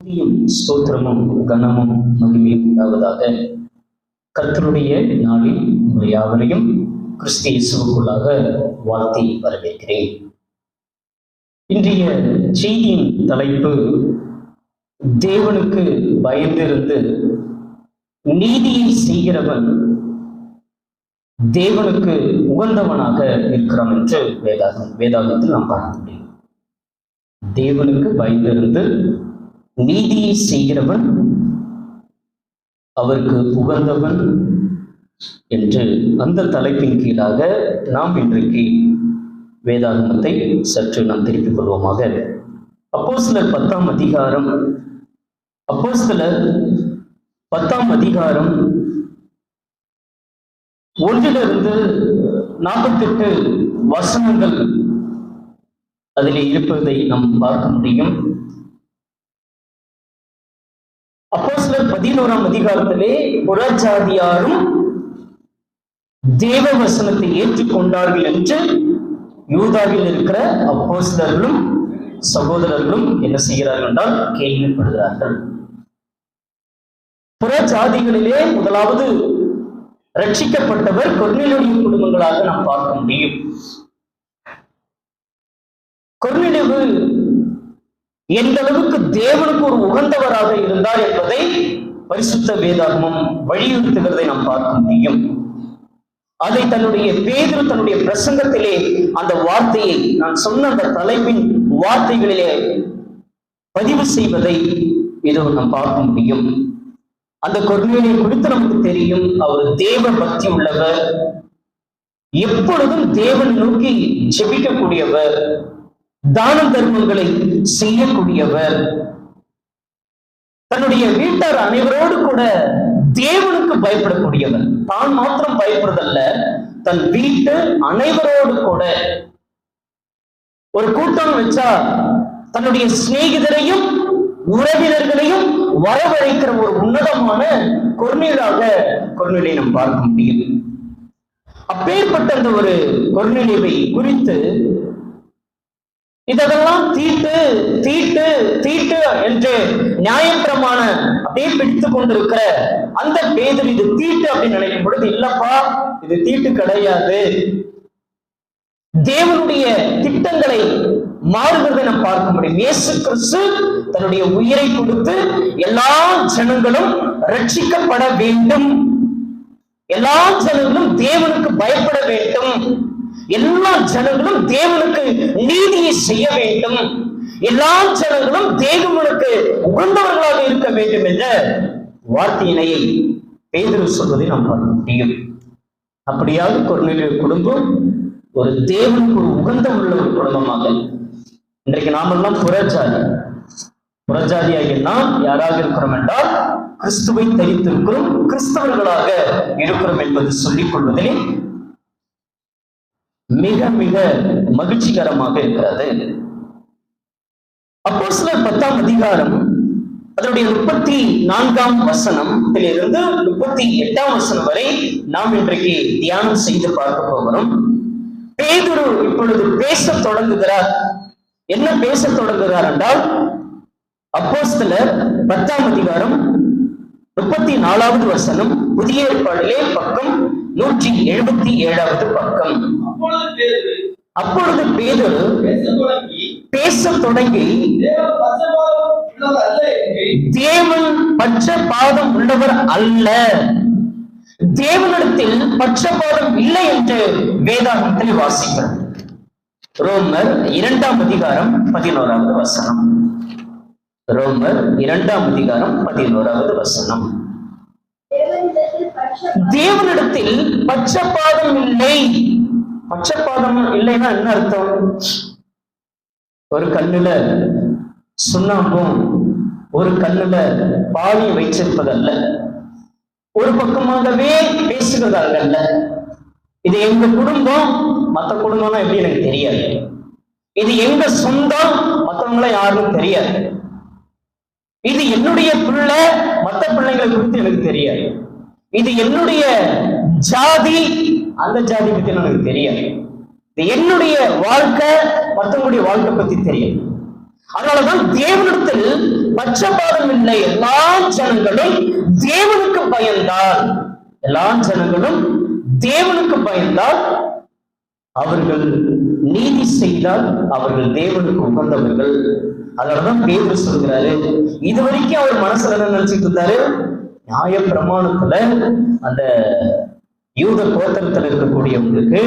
துதியும் ஸ்தோத்திரமும் கனமும் மகிமையும் உண்டாவதாக. கர்த்தருடைய நாளில் உங்கள் யாவரையும் கிறிஸ்து இயேசுவுக்குள்ளாக வாழ்த்தி வரவேற்கிறேன். இன்றைய செய்தியின் தலைப்பு, தேவனுக்கு பயந்திருந்து நீதியை செய்கிறவன் தேவனுக்கு உகந்தவனாக இருக்கிறான் என்று வேதாகத்தில் நாம் பார்க்க முடியும். தேவனுக்கு பயந்திருந்து நீதியை செய்கிறவன் அவருக்கு உகந்தவன் என்று அந்த தலைப்பின் கீழாக நாம் இன்றைக்கு வேதாகமத்தை சற்று நாம் திருப்பிக் கொள்வோமாக. அப்போஸ்தலர் 10ஆம் அதிகாரம் 1 48 வசனங்கள் அதிலே இருப்பதை நாம் பார்க்க முடியும். அப்போஸ்தலர் 11ஆம் அதிகாரத்திலே புறஜாதியாரும் தேவ வசனத்தை ஏற்றுக்கொண்டார்கள் என்று யூதாவில் இருக்கிற அப்போஸ்தலர்களும் சகோதரர்களும் என்ன செய்கிறார்கள் என்றால் கேள்விப்படுகிறார்கள். புறஜாதிகளிலே முதலாவது ரட்சிக்கப்பட்டவர் கொர்நேலியுடைய குடும்பங்களாக நாம் பார்க்க முடியும். கொர்நேலியு எந்த அளவுக்கு தேவனுக்கு ஒரு உகந்தவராக இருந்தார் என்பதை பரிசுத்த வேதாகமம் வலியுறுத்துகிறதை நாம் பார்க்க முடியும். அதை பேதுரு தன்னுடைய பிரசங்கத்திலே அந்த வார்த்தையை, நான் சொன்ன அந்த தலைப்பின் வார்த்தைகளிலே பதிவு செய்வதை இதோ நாம் பார்க்க முடியும். அந்த கொர்நேலியை குறித்து நமக்கு தெரியும். அவர் தேவ பக்தி உள்ளவர், எப்பொழுதும் தேவன் நோக்கி ஜெபிக்கக்கூடியவர், தான தர்மங்களை செய்யக்கூடியவர், தன்னுடைய வீட்டார் அனைவரோடு கூட தேவனுக்கு பயப்படக்கூடியவர். தான் மாத்திரம் பயப்படுறதல்ல, தன் வீட்டு அனைவரோடு கூட ஒரு கூட்டம் வச்சா தன்னுடைய சிநேகிதரையும் உறவினர்களையும் வரவழைக்கிற ஒரு உன்னதமான கொர்நேலியை நாம் பார்க்க முடியும். அப்பேற்பட்ட அந்த ஒரு கொர்நேலியை குறித்து இதெல்லாம் தீட்டு தீட்டு தீட்டு என்று நியாயப்பிரமாண அப்படியே பிடித்துக் கொண்டிருக்கிற அந்த பேதுரு இது தீட்டு அப்படின்னு நினைக்கும் பொழுது, இல்லப்பா இது தீட்டு கிடையாது, தேவனுடைய திட்டங்களை மாறுகிறதை நாம் பார்க்க முடியும். இயேசு கிறிஸ்து தன்னுடைய உயிரை கொடுத்து எல்லா ஜனங்களும் ரட்சிக்கப்பட வேண்டும், எல்லா ஜனங்களும் தேவனுக்கு பயப்பட வேண்டும், எல்லா ஜனங்களும் தேவனுக்கு நீதியை செய்ய வேண்டும், எல்லா ஜனங்களும் தேவனுக்கு உகந்தவர்களாக இருக்க வேண்டும் என்ற வார்த்தையினை பேதுரு சொல்வதை நாம் பார்க்க முடியும். அப்படியாக கொர்நேலியு குடும்பம் ஒரு தேவனுக்கு ஒரு உகந்த உள்ள ஒரு குடும்பமாக, இன்றைக்கு நாமெல்லாம் புறஜாதியாகிய நாம் யாராக இருக்கிறோம் என்றால் கிறிஸ்துவை தரித்திருக்கிறோம், கிறிஸ்தவர்களாக இருக்கிறோம் என்பது சொல்லிக் கொள்வதிலே மிக மிக மகிழ்ச்சிகரமாக இருக்கிறது. அப்போஸ்தலர் 10ஆம் அதிகாரம் அதனுடைய 34ஆம் வசனத்திலிருந்து 38ஆம் வசனம் வரை நாம் இன்றைக்கு தியானம் செய்து பார்க்க போகிறோம். பேதுரு இப்பொழுது பேச தொடங்குகிறார். என்ன பேச தொடங்குகிறார் என்றால், அப்போஸ்தலர் 10ஆம் அதிகாரம் 34வது வசனம், புதிய ஏற்பாடிலே பக்கம் 177வது பக்கம். அப்பொழுது பேதுரு பேச தொடங்கி, தேவன் பட்சபாதம் உள்ளவர் அல்ல, தேவனிடத்தில் பட்சபாதம் இல்லை என்று வேதாகமத்தில் வாசிக்கிறோம். ரோமர் 2ஆம் அதிகாரம் 11வது வசனம். ரோமர் 2ஆம் அதிகாரம் 11வது வசனம். தேவனிடத்தில் பட்சபாதம் இல்லை. பட்சபாதம் இல்லைன்னா என்ன அர்த்தம்? ஒரு கண்ணுல சுண்ணாம்பும் ஒரு கண்ணுல பாலியும் வைச்சிருப்பதல்ல, ஒரு பக்கமாகவே பேசுகிறதாங்கல்ல. இது எங்க குடும்பம், மற்ற குடும்பம்னா எப்படி எனக்கு தெரியாது. இது எங்க சொந்தம், மற்றவங்கள யாருக்கும் தெரியாது. இது என்னுடைய பிள்ளை, மற்ற பிள்ளைங்களை குறித்து எனக்கு தெரியாது. இது என்னுடைய ஜாதி, அந்த ஜாதி பத்தி எனக்கு தெரியாது. இது என்னுடைய வாழ்க்கை, மற்றவங்களுடைய வாழ்க்கை பத்தி தெரியாது. அதனாலதான் தேவனிடத்தில் பட்சபாதம் இல்லை. எல்லா ஜனங்களும் தேவனுக்கு பயந்தால், எல்லா ஜனங்களும் தேவனுக்கு பயந்தால், அவர்கள் நீதி செய்தால் அவர்கள் தேவனுக்கு உகந்தவர்கள். அதனாலதான் பேதுரு சொல்கிறாரு, இதுவரைக்கும் அவர் மனசுல என்ன நினைச்சிட்டு இருந்தாரு? நியாய பிரமாணத்துல அந்த யூத கோத்திரத்தில் இருக்கக்கூடியவங்களுக்கு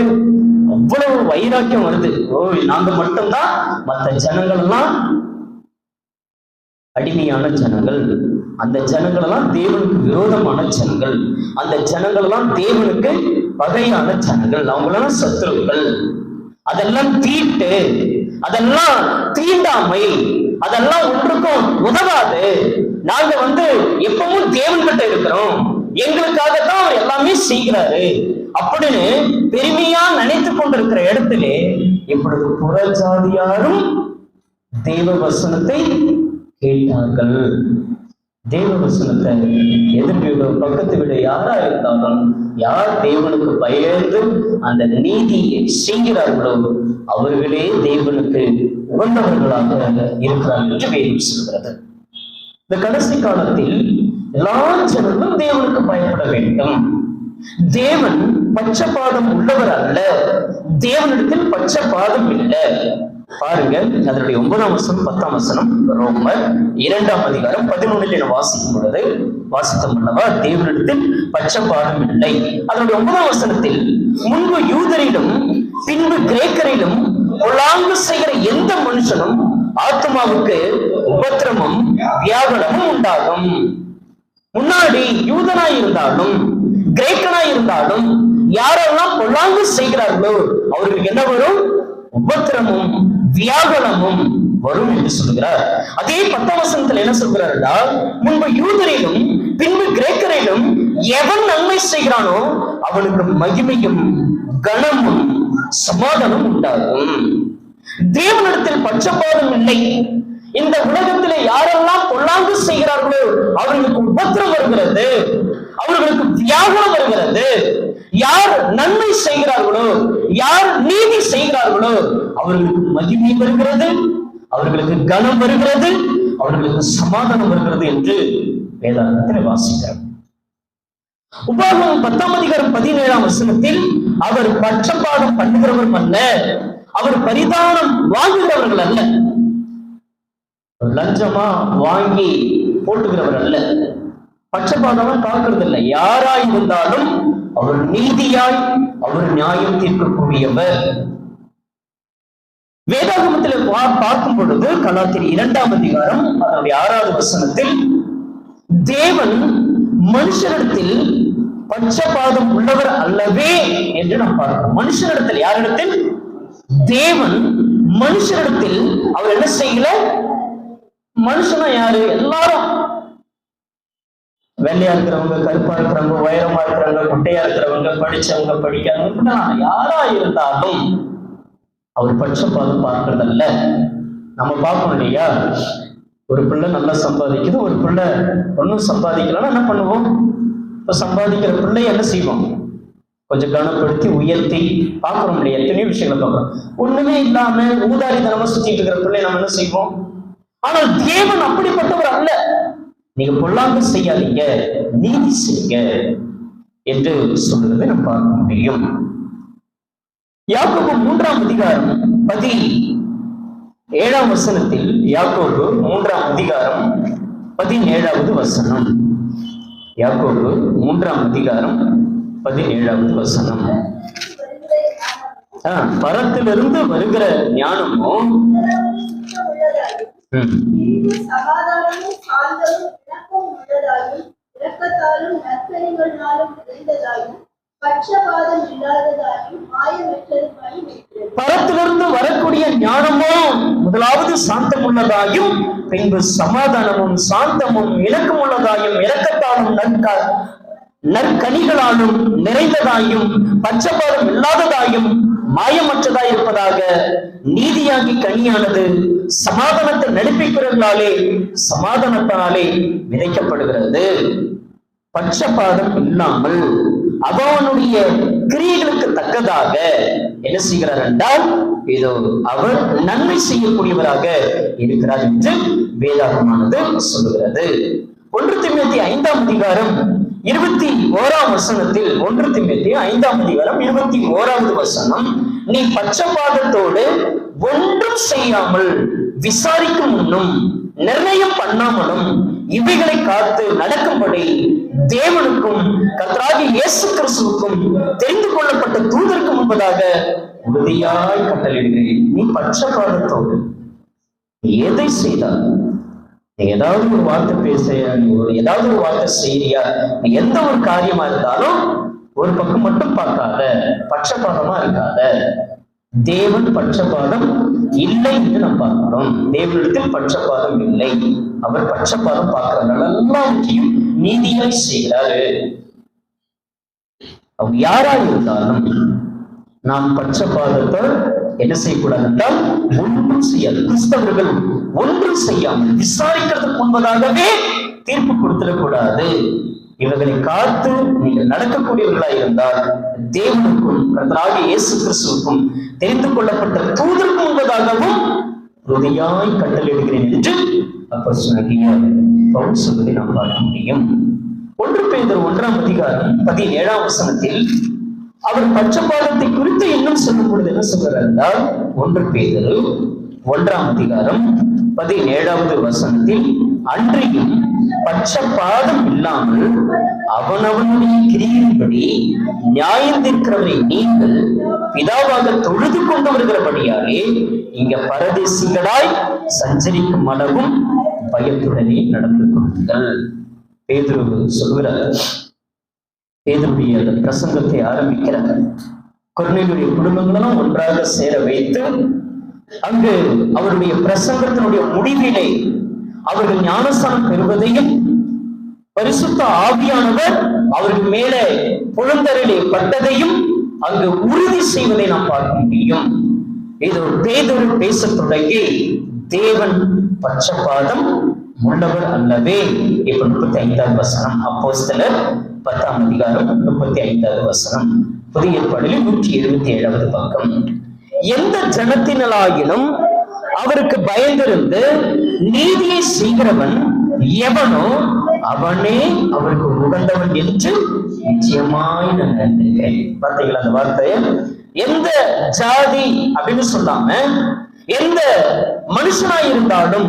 அவ்வளவு வைராக்கியம் வருது. ஓ, நாங்க மட்டும்தான், மற்ற ஜனங்கள் எல்லாம் அடிமையான ஜனங்கள், அந்த ஜனங்கள் எல்லாம் தேவனுக்கு விரோதமான ஜனங்கள், அந்த ஜனங்கள் எல்லாம் தேவனுக்கு பகையான ஜனங்கள், அவங்களெல்லாம் சத்துருக்கள், அதெல்லாம் தீட்டு, அதெல்லாம் தீண்டாமை, அதெல்லாம் ஒன்றுக்கும் உதவாது. நாங்க எப்பவும் தேவன்கிட்ட இருக்கிறோம், எங்களுக்காகத்தான் அவர் எல்லாமே செய்கிறாரு அப்படின்னு பெருமையா நினைத்து கொண்டிருக்கிற இடத்திலே இப்பொழுது புறஜாதியாரும் தேவ வசனத்தை கேட்டார்கள். தேவ வசனத்தை எதிர்ப்பு பக்கத்து விட யாரா இருந்தாலும், யார் தேவனுக்கு பயந்து அந்த நீதியை செய்கிறார்களோ அவர்களே தேவனுக்கு உகந்தவர்களாக இருக்கிறார்கள் என்று வேதம் சொல்கிறது. இந்த கடைசி காலத்தில் எல்லா ஜனங்களும் தேவனுக்கு பயப்பட வேண்டும். தேவன் பட்சபாதம் உள்ளவர் அல்ல, தேவனிடத்தில் பட்சபாதம் இல்லை. பாருங்க, அதனுடைய 9ஆம் வசனம் 10ஆம் வசனம், ரோமர் 2ஆம் அதிகாரம் 11 என வாசிக்கும் பொழுது வாசித்தம் அல்லவா, தேவனிடத்தில் பட்சபாதம் இல்லை. அதனுடைய 9ஆம் வசனத்தில், முன்பு யூதரிலும் பின்பு கிரேக்கரிலும் பொல்லாங்கு செய்கிற எந்த மனுஷனும் ஆத்மாவுக்கு உபத்திரமும் வியாகுலமும் உண்டாகும். முன்னாடி யூதனாய் இருந்தாலும் கிரேக்கனாய் இருந்தாலும் யாரெல்லாம் பொல்லாங்கு செய்கிறார்களோ அவர்களுக்கு என்ன வரும்? உபத்திரமும் வியாகுலமும் வரும் என்று சொல்கிறார். அதே 10ஆம் வசனத்தில் என்ன சொல்கிறார்களா, முன்பு யூதரிலும் பின்பு கிரேக்கரிலும் எவன் நன்மை செய்கிறானோ அவனுக்கு மகிமையும் கனமும் சமாதானம் உண்டாகும். தேவனிடத்தில் பட்சபாதம் இல்லை. இந்த உலகத்திலே யாரெல்லாம் பொல்லாங்கு செய்கிறார்களோ அவர்களுக்கு உபத்திரம் வருகிறது, அவர்களுக்கு வியாகுலம் வருகிறது. யார் நன்மை செய்கிறார்களோ, யார் நீதி செய்கிறார்களோ அவர்களுக்கு மகிமை வருகிறது, அவர்களுக்கு கனம் வருகிறது, அவர்களுக்கு சமாதானம் வருகிறது என்று வேதாகமத்தில் வாசிக்கிறோம். உபாகமம் 10ஆம் அதிகாரம் 17ஆம் வசனத்தில், அவர் பட்சபாதம் பண்ணுகிறவரும் அல்ல, அவர் பரிதானம் வாங்குகிறவர்கள் அல்ல, லஞ்சமா வாங்கி போட்டுகிறவர் அல்ல, பட்சபாதமா பார்க்கறது இல்லை. யாராய் இருந்தாலும் அவர் நீதியாய் அவர் நியாயம் தீர்க்கக்கூடியவர். வேதாகமத்தில் பார்க்கும் பொழுது கலாத்தியர் 2ஆம் அதிகாரம் அதனுடைய 6வது வசனத்தில், தேவன் மனுஷரிடத்தில் பட்சபாதம் உள்ளவர் அல்லவே என்று நாம் பார்க்கிறோம். மனுஷரிடத்தில், யாரிடத்தில்? தேவன் மனுஷரிடத்தில் அவர் என்ன செய்யல? மனுஷனா யாரு? எல்லாரும் வெள்ளையா இருக்கிறவங்க, கருப்பா இருக்கிறவங்க, உயரமா இருக்கிறவங்க, குட்டையா இருக்கிறவங்க, படிச்சவங்க, படிக்காதவங்க, யாரா இருந்தாலும் அவர் பட்சபாதம் பார்க்கறதல்ல. நம்ம பார்க்கணும் இல்லையா? ஒரு பிள்ளை நல்லா சம்பாதிக்குது, ஒரு பிள்ளை ஒன்னும் சம்பாதிக்கலன்னா என்ன பண்ணுவோம்? இப்ப சம்பாதிக்கிற பிள்ளை என்ன செய்வோம்? கொஞ்சம் கனப்படுத்தி உயர்த்தி பார்க்கிறோம் இல்லையா? எத்தனையோ விஷயங்களை பார்க்கிறோம். ஒண்ணுமே இல்லாம ஊதாரித்தனமா சுத்திட்டு இருக்கிற பிள்ளை நம்ம என்ன செய்வோம்? ஆனால் தேவன் அப்படிப்பட்டவர் அல்ல. நீங்க பொல்லாங்கு செய்யாதீங்க, நீதி செய்யுங்க என்று சொல்றதை நம்ம பார்க்க முடியும். யாக்கோபு 3ஆம் அதிகாரம் 17ஆம் வசனத்தில், யாக்கோபு 3ஆம் அதிகாரம் 17வது வசனம், யாக்கோபு 3ஆம் அதிகாரம் 17வது வசனம், பரத்திலிருந்து வருகிற ஞானமும் சமாதானமும் சாந்தமும் இணக்கமும் உள்ளதாயும் இரக்கத்தாலும் நற்கனிகளினாலும் நிறைந்ததாயும் பட்சபாதம் இல்லாததாயும் மாயமற்றதுமாயும் இருக்கிறது. பரத்திலிருந்து வரக்கூடிய ஞானமும் முதலாவது சாந்தம் உள்ளதாயும், பின்பு சமாதானமும் சாந்தமும் இணக்கம் உள்ளதாயும் இரக்கத்தாலும் நற்கனிகளாலும் நிறைந்ததாயும் பட்சபாதம் இல்லாததாயும் மாயமற்றதாய் இருப்பதாக நீதியாகி கனியானது சமாதானத்தை நடிப்பிக்கிறவர்களாலே சமாதானத்தினாலே விதைக்கப்படுகிறது. பட்சபாதம் இல்லாமல் அவனுடைய கிரியைகளுக்கு தக்கதாக என்ன செய்கிறார் என்றால் இதோ அவர் நன்மை செய்யக்கூடியவராக இருக்கிறார் என்று வேதாகமானது சொல்லுகிறது. 1 தீமோத்தேயு 5ஆம் அதிகாரம் 21ஆம் வசனத்தில் 1 தீமோத்தேயு 5ஆம் அதிகாரம் 21வது வசனம், நீ பட்சபாதத்தோடு ஒன்றும் செய்யாமல் விசாரிக்கும் முன்னும் நிர்ணயம் பண்ணாமலும் இவைகளை காத்து நடக்கும்படி தேவனுக்கும் கர்த்தராகிய இயேசு கிறிஸ்துவுக்கும் தெரிந்து கொள்ளப்பட்ட தூதருக்கு முன்பதாக உறுதியாய் கட்டளையிடுகிறேன். நீ பட்சபாதத்தோடு எதை செய்தால், நீ ஏதாவது ஒரு வார்த்தை பேசுறியா, நீ ஏதாவது ஒரு வார்த்தை செய்யறியா, நீ எந்த ஒரு காரியமா இருந்தாலும் ஒரு பக்கம் மட்டும் பார்க்காத, பட்சபாதமா இருக்காத. தேவன் பட்சபாதம் இல்லை என்று நாம் பார்க்கிறோம். தேவனிடத்தில் பட்சபாதம் இல்லை. அவர் பட்சபாதம் பார்க்கிறார், எல்லாவற்றையும் நீதியாய் செய்கிறாரு. அவங்க யாரா இருந்தாலும் நாம் பட்சபாதத்தை என்ன செய்யக்கூடாது என்றால் ஒன்றும் செய்யாது. கிறிஸ்தவர்கள் ஒன்றும் செய்யாமல் விசாரிக்கிறதுக்கு முன்பதாகவே தீர்ப்பு கொடுத்துடக்கூடாது. இவர்களை காத்து நீங்கள் நடக்கக்கூடியவர்களாய் இருந்தால் தேவனுக்கும் கர்த்தராகிய இயேசு கிறிஸ்துவுக்கும் தெரிந்து கொள்ளப்பட்ட தூதருக்கு முன்பதாகவும் உறுதியாய் கட்டளையிடுகிறேன் என்று அப்போஸ்தலனாகிய பவுல் சொல்வதை நாம் பார்க்க முடியும். 1 பேதுரு 1ஆம் அதிகாரம் 17ஆம் வசனத்தில் அவர் பட்சபாதத்தை குறித்து இன்னும் சொல்லும் பொழுது என்ன சொல்கிறார் என்றால் 1 பேதுரு 1ஆம் அதிகாரம் 17வது வசனத்தில், அன்றையும் பட்சபாதம் இல்லாமல் அவனவனுடைய கிரியின்படி நியாயந்திருக்கிறவரை நீங்கள் பிதாவாக தொழுது கொண்டு வருகிறபடியாலே இங்க பரதேசிகளாய் சஞ்சரிக்கும் அளவும் பயத்துடனே நடந்து கொள்ளுங்கள். பேதுரு சொல்கிறார். பேதுருடைய அந்த பிரசங்கத்தை ஆரம்பிக்கிறார். கொர்நேலியுடைய குடும்பங்களும் ஒன்றாக சேர வைத்து அங்கு அவருடைய பிரசங்கத்தினுடைய முடிவிலே அவர்கள் ஞானஸ்தானம் பெறுவதையும் பரிசுத்த ஆவியானவர் அவர்கள் மேலே புலந்தரிலே பட்டதையும் அங்கு உறுதி செய்வதை நாம் பார்க்க முடியும். இது பேதுரு பேசத் தொடங்கி தேவன் பட்சபாதம் உள்ளவர் அல்லவே. இப்ப 35வது வசனம், அப்போஸ்தலர் 10ஆம் அதிகாரம் 35வது வசனம், புதிய ஏற்பாடில் 177வது பக்கம். எந்த ஜனத்தினளாகிலும் அவருக்கு பயந்திருந்து நீதியை செய்கிறவன் எவனோ அவனே அவருக்கு உகந்தவன் என்று நிச்சயமாய் நான் நினைக்கிறேன். பார்த்தீங்களா அந்த வார்த்தைய? எந்த ஜாதி அப்படின்னு சொல்லாம எந்த மனுஷனாய் இருந்தாலும்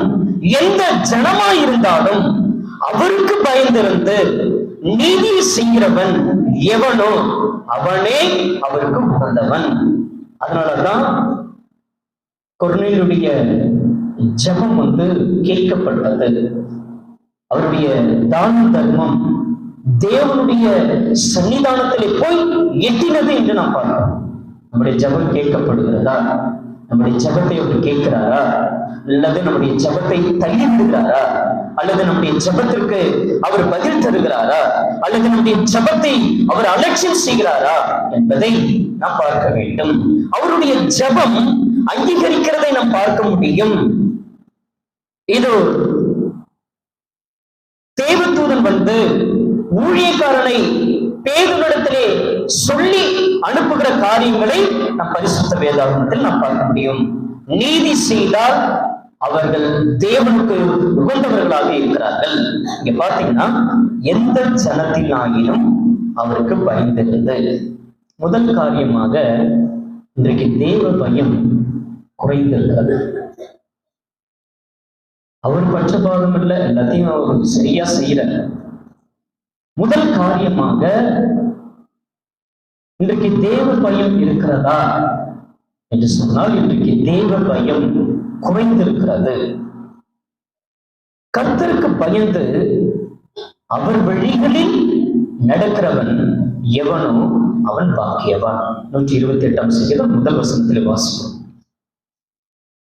எந்த ஜனமாய் இருந்தாலும் அவருக்கு பயந்திருந்து நீதியை செய்கிறவன் எவனோ அவனே அவருக்கு உகந்தவன். அதனாலதான் கொர்நேலியுடைய ஜெபம் கேட்கப்பட்டது. அவருடைய தான தர்மம் தேவனுடைய சன்னிதானத்திலே போய் எட்டினது என்று நாம் பார்க்கிறோம். நம்முடைய ஜெபம் கேட்கப்படுகிறதா? நம்முடைய ஜெபத்தை அவர் கேட்கிறாரா? அல்லது நம்முடைய ஜெபத்தை தள்ளி விடுகிறாரா? அல்லது நம்முடைய ஜெபத்திற்கு அவர் பதில் தருகிறாரா? அல்லது நம்முடைய ஜெபத்தை அவர் அலட்சியம் செய்கிறாரா என்பதை நாம் பார்க்க வேண்டும். அவருடைய ஜெபம் அங்கீகரிக்கிறதை நாம் பார்க்க முடியும். இது தேவதூதன் ஊழியக்காரனை பேதுருவிடத்திலே சொல்லி அனுப்புகிற காரியங்களை நம் பரிசுத்த வேதாகமத்தில் நாம் பார்க்க முடியும். நீதி செய்தால் அவர்கள் தேவனுக்கு உகந்தவர்களாக இருக்கிறார்கள். இங்க பாத்தீங்கன்னா எந்த ஜனத்தினாயினும் அவருக்கு பயந்திருந்து. முதல் காரியமாக இன்றைக்கு தேவ பயம் குறைந்திருக்கிறது. அவர் பட்சபாதம் இல்லை, எல்லாத்தையும் அவர் சரியா செய்யற. முதல் காரியமாக இன்றைக்கு தேவ பயம் இருக்கிறதா என்று சொன்னால் இன்றைக்கு தேவ பயம் குறைந்திருக்கிறது. கர்த்தருக்கு பயந்து அவர் வழிகளில் நடக்கிறவன் எவனோ அவன் பாக்கியவான். 128ஆம் சங்கீதம் முதல் வசனத்தில் வாசிக்கிறோம்.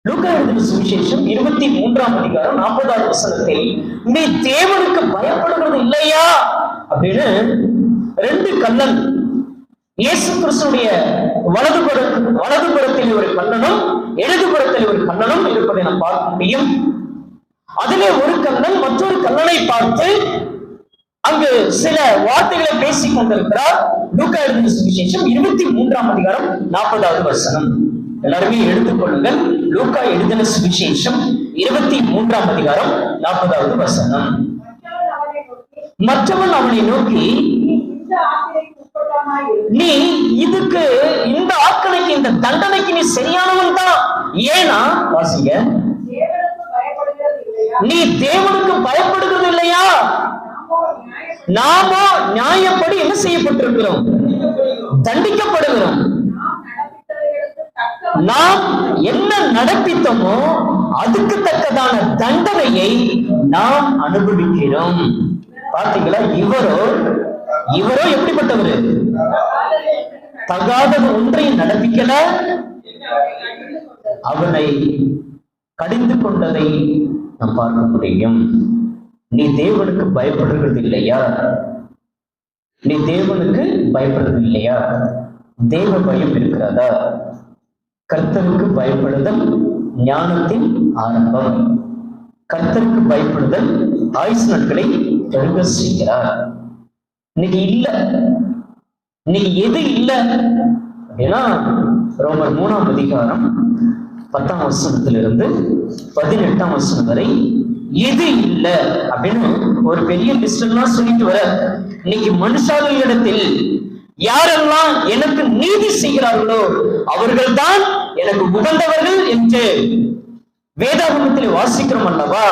லூக்கா எழுதின சுவிசேஷம் 23ஆம் அதிகாரம் 40வது வசனத்தில் நீ தேவனுக்கு பயப்படுகிறது இல்லையா அப்படின்னு 2 கள்ளன் இயேசு கிறிஸ்துடைய வலதுபுறத்தில் ஒரு கள்ளனும் இடதுபுறத்தில் ஒரு கள்ளனும் இருப்பதை நாம் பார்க்க முடியும். அதிலே ஒரு கள்ளன் மற்றொரு கள்ளனை பார்த்து அங்கு சில வார்த்தைகளை பேசிக் கொண்டிருக்கிறார். லூக்கா எழுதின சுவிசேஷம் 23ஆம் அதிகாரம் 40வது வசனம். எல்லாருமே எடுத்துக்கொள்ளுங்கள். லூக்கா எழுதின சுவிசேஷம் 23ஆம் அதிகாரம் 40வது வசனம். மற்றவன் அவனை நோக்கி, நீ இதுக்கு, இந்த ஆக்கணைக்கு, இந்த தண்டனைக்கு நீ சரியானவன் தான். ஏனா வாசிங்க, நீ தேவனுக்கு பயப்படுகிறது இல்லையா? நாமோ நியாயப்படி என்ன செய்யப்பட்டிருக்கிறோம்? தண்டிக்கப்படுகிறோம். நாம் என்ன நடப்பித்தோமோ அதுக்கு தக்கதான தண்டனையை நாம் அனுபவிக்கிறோம். பாத்தீங்களா? இவரோ எப்படிப்பட்டவரு? தகாதது ஒன்றையும் நடப்பிக்கல, அவனை கடிந்து கொண்டதை நாம் பார்க்க முடியும். நீ தேவனுக்கு பயப்படுகிறது இல்லையா? நீ தேவனுக்கு பயப்படுறது இல்லையா? தேவ பயம் இருக்கிறதா? கர்த்தருக்கு பயப்படுதல் ஞானத்தின் ஆரம்பம். கர்த்தருக்கு பயப்படுதல் ஆயுசு நாட்களை பெருக செய்கிறார். இன்னைக்கு இல்ல, இன்னைக்கு எது இல்லை அப்படின்னா, ரோமர் 3ஆம் அதிகாரம் 10ஆம் வசனத்திலிருந்து 18ஆம் வசனம் வரை எது இல்லை அப்படின்னு ஒரு பெரிய லிஸ்ட் எல்லாம் சொல்லிட்டு வர. இன்னைக்கு மனுஷாளிடத்தில் யாரெல்லாம் எனக்கு நீதி செய்கிறார்களோ அவர்கள் தான் எனக்கு உகந்தவர்கள் என்று வேதாகமத்தில் வாசிக்கிறோம் அல்லவா?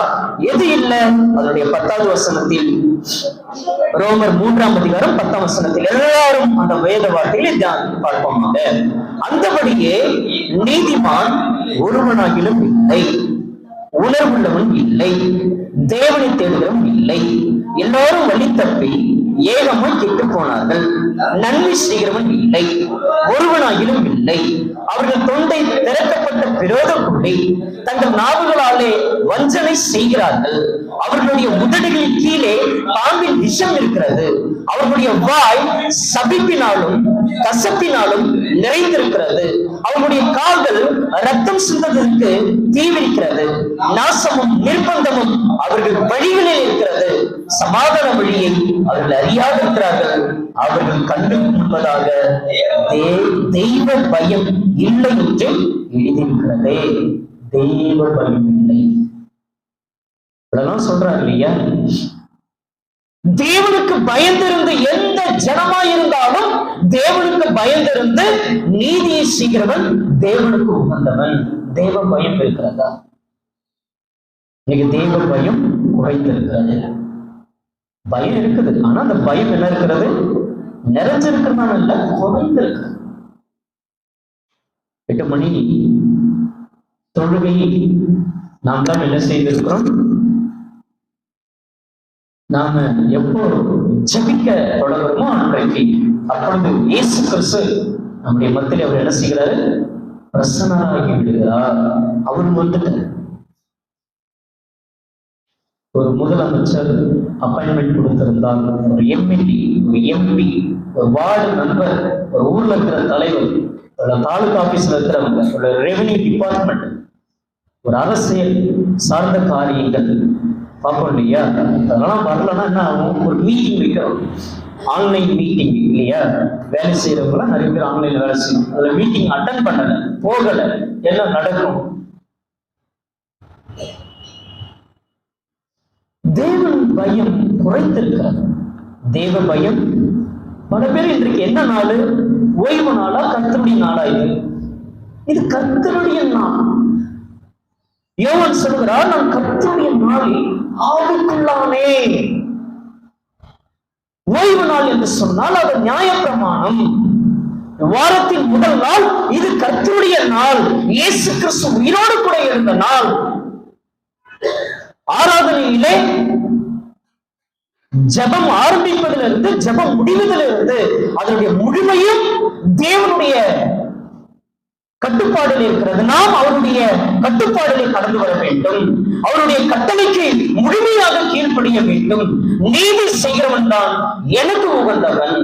எது இல்லை? அதனுடைய 10வது வசனத்தில், ரோமர் 3ஆம் அதிகாரம் 10ஆம் வசனத்தில் எல்லாரும் அந்த வேத வார்த்தைகளை பார்ப்போம். அந்தபடியே நீதிமான் ஒருவனாகிலும் இல்லை, உணர்வுள்ளவன் இல்லை, தேவனை தேடுகிறவன் இல்லை, எல்லாரும் வழி தப்பி ஏகமாய் கெட்டு போனார்கள், நன்மை செய்கிறவன் இல்லை, ஒருவனாகிலும் இல்லை. அவர்கள் தொண்டை திறக்கப்பட்ட விரோதம் கொண்டே தங்கள் நாவுகளாலே வஞ்சனை செய்கிறார்கள். அவர்களுடைய உதடுகளின் கீழே பாம்பின் விஷம் இருக்கிறது. அவர்களுடைய வாய் சபிப்பினாலும் கசப்பினாலும் நிறைந்திருக்கிறது. அவர்களுடைய கால்கள் ரத்தம் சிந்துவதற்கு தீவிரிக்கிறது. நாசமும் நிர்பந்தமும் அவர்கள் வழிகளில் இருக்கிறது. சமாதான வழியை அவர்கள் அறியாதிருக்கிறார்கள். அவர்கள் கண்டு முன்பதாக தெய்வ பயம் இல்லை என்று எழுதியிருக்கிறதே. தெய்வ பயம் இல்லை இதெல்லாம் சொல்றாங்க இல்லையா? தேவனுக்கு பயந்திருந்து எந்த ஜனமாயிருந்தாலும் தேவனுக்கு பயந்திருந்து நீதியை செய்கிறவன் தேவனுக்கு உகந்தவன். தேவ பயம் இருக்கிறதா? இன்னைக்கு தேவ பயம் குறைந்திருக்கிறது. பயம் இருக்குது, ஆனா அந்த பயம் என்ன இருக்கிறது? நிறைஞ்சிருக்கிறதான இல்ல, குறைந்திருக்கு. 8 மணி தொழுகை நாம் தான் என்ன செய்திருக்கிறோம்? நாம எப்போ ஜபிக்க தொடங்குறோமோ அன்றைக்கு அப்பொழுது இயேசு கிறிஸ்து நம்முடைய மத்தியில் அவர் என்ன செய்கிறாரு? பிரசன்னராகி விடுகிறார். அவர் வந்துட்டு ஒரு முதலமைச்சர் அப்பாயின்மெண்ட் கொடுத்திருந்தால், ஒரு எம்எல்ஏ, ஒரு எம்பி, ஒரு வார்டு மெம்பர், ஒரு ஊர்ல இருக்கிற தலைவர், ஒரு தாலுகா ஆபீஸ்ல இருக்கிறவங்க, ஒரு ரெவென்யூ டிபார்ட்மெண்ட், ஒரு அரசியல் சார்ந்த காரியங்கள் பார்ப்போம் இல்லையா? அதெல்லாம் வரலன்னா என்ன ஆகும்? ஒரு மீட்டிங் வைக்கிறோம், ஆன்லைன் மீட்டிங் இல்லையா? வேலை செய்யறவங்களாம் நிறைய பேர் ஆன்லைன்ல வேலை செய்யணும். அதுல மீட்டிங் அட்டன் பண்ணல, போகல, என்ன நடக்கும்? தேவன் பயம் குறைத்திருக்கிறது. தேவ பயம் பல பேர் இன்றைக்கு என்ன நாள்? ஓய்வு நாளா? கர்த்தருடைய நாளா? இது கர்த்தருடைய நாள். யோவான் சொல்கிறார், நான் கர்த்தருடைய நாளில் ஆவிக்குள்ளானே. ஓய்வு நாள் என்று சொன்னால் அது நியாயப்பிரமாணம். வாரத்தின் முதல் நாள் இது கர்த்தருடைய நாள். இயேசு கிறிஸ்து உயிரோடு கூட இருந்த நாள். ஆராதனையிலே ஜெபம் ஆரம்பிப்பதிலிருந்து ஜெபம் முடிவதிலிருந்து அதனுடைய முழுமையும் தேவனுடைய கட்டுப்பாடில் இருக்கிறது. நாம் அவருடைய கட்டுப்பாடிலே கடந்து வர வேண்டும். அவருடைய கட்டளைக்கு முழுமையாக கீழ்ப்படிய வேண்டும். நீதி செய்கிறவன் தான் எனக்கு உகந்தவன்.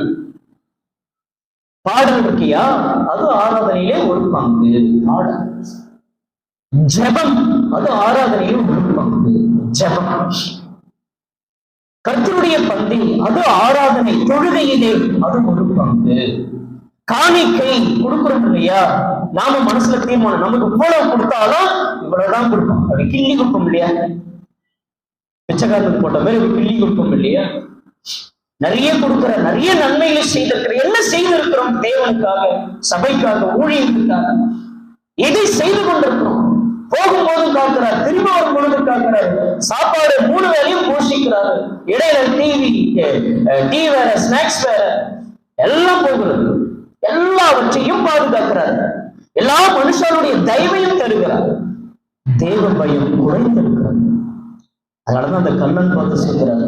பாடல் இருக்கியா? அது ஆராதனையிலே ஒரு பங்கு. பாடல். ஜெபம் அது ஆராதனையிலே ஒரு பங்கு. ஜெபம் கர்த்தருடைய பந்தி அது ஆராதனை, தொழுகையிலே அது ஒரு பங்கு. காணிக்கை கொடுக்கிறோம் இல்லையா, நாம மனசுல தீர்மானம், நமக்கு இவ்வளவு கொடுத்தாலும் இவ்வளவுதான் கொடுப்போம், அப்படி கிள்ளி கொடுப்போம் இல்லையா, பிச்சைக்காரனுக்கு போட்ட மாதிரி கிள்ளி கொடுப்போம் இல்லையா. நிறைய கொடுக்கிற, நிறைய நன்மைகளை செய்திருக்கிற, என்ன செய்திருக்கிறோம் தேவனுக்காக, சபைக்காக, ஊழியர்களுக்காக, எதை செய்து கொண்டிருக்கிறோம். போகும்போது காக்கிறார், திரும்ப வரும் பொழுது காக்கிறார், சாப்பாடு 3 வேளையும் போஷிக்கிறாரு, இடையில டீ வேற, ஸ்நாக்ஸ் வேற, எல்லாம் போகிறது, எல்லாவற்றையும் பாதுகாக்கிறார், எல்லா மனுஷனுடைய தயவையும் தருகிறார், தேவ பயம் குறைந்திருக்கிறார். அதனாலதான் அந்த கண்ணன் பார்த்து சொல்கிறார்,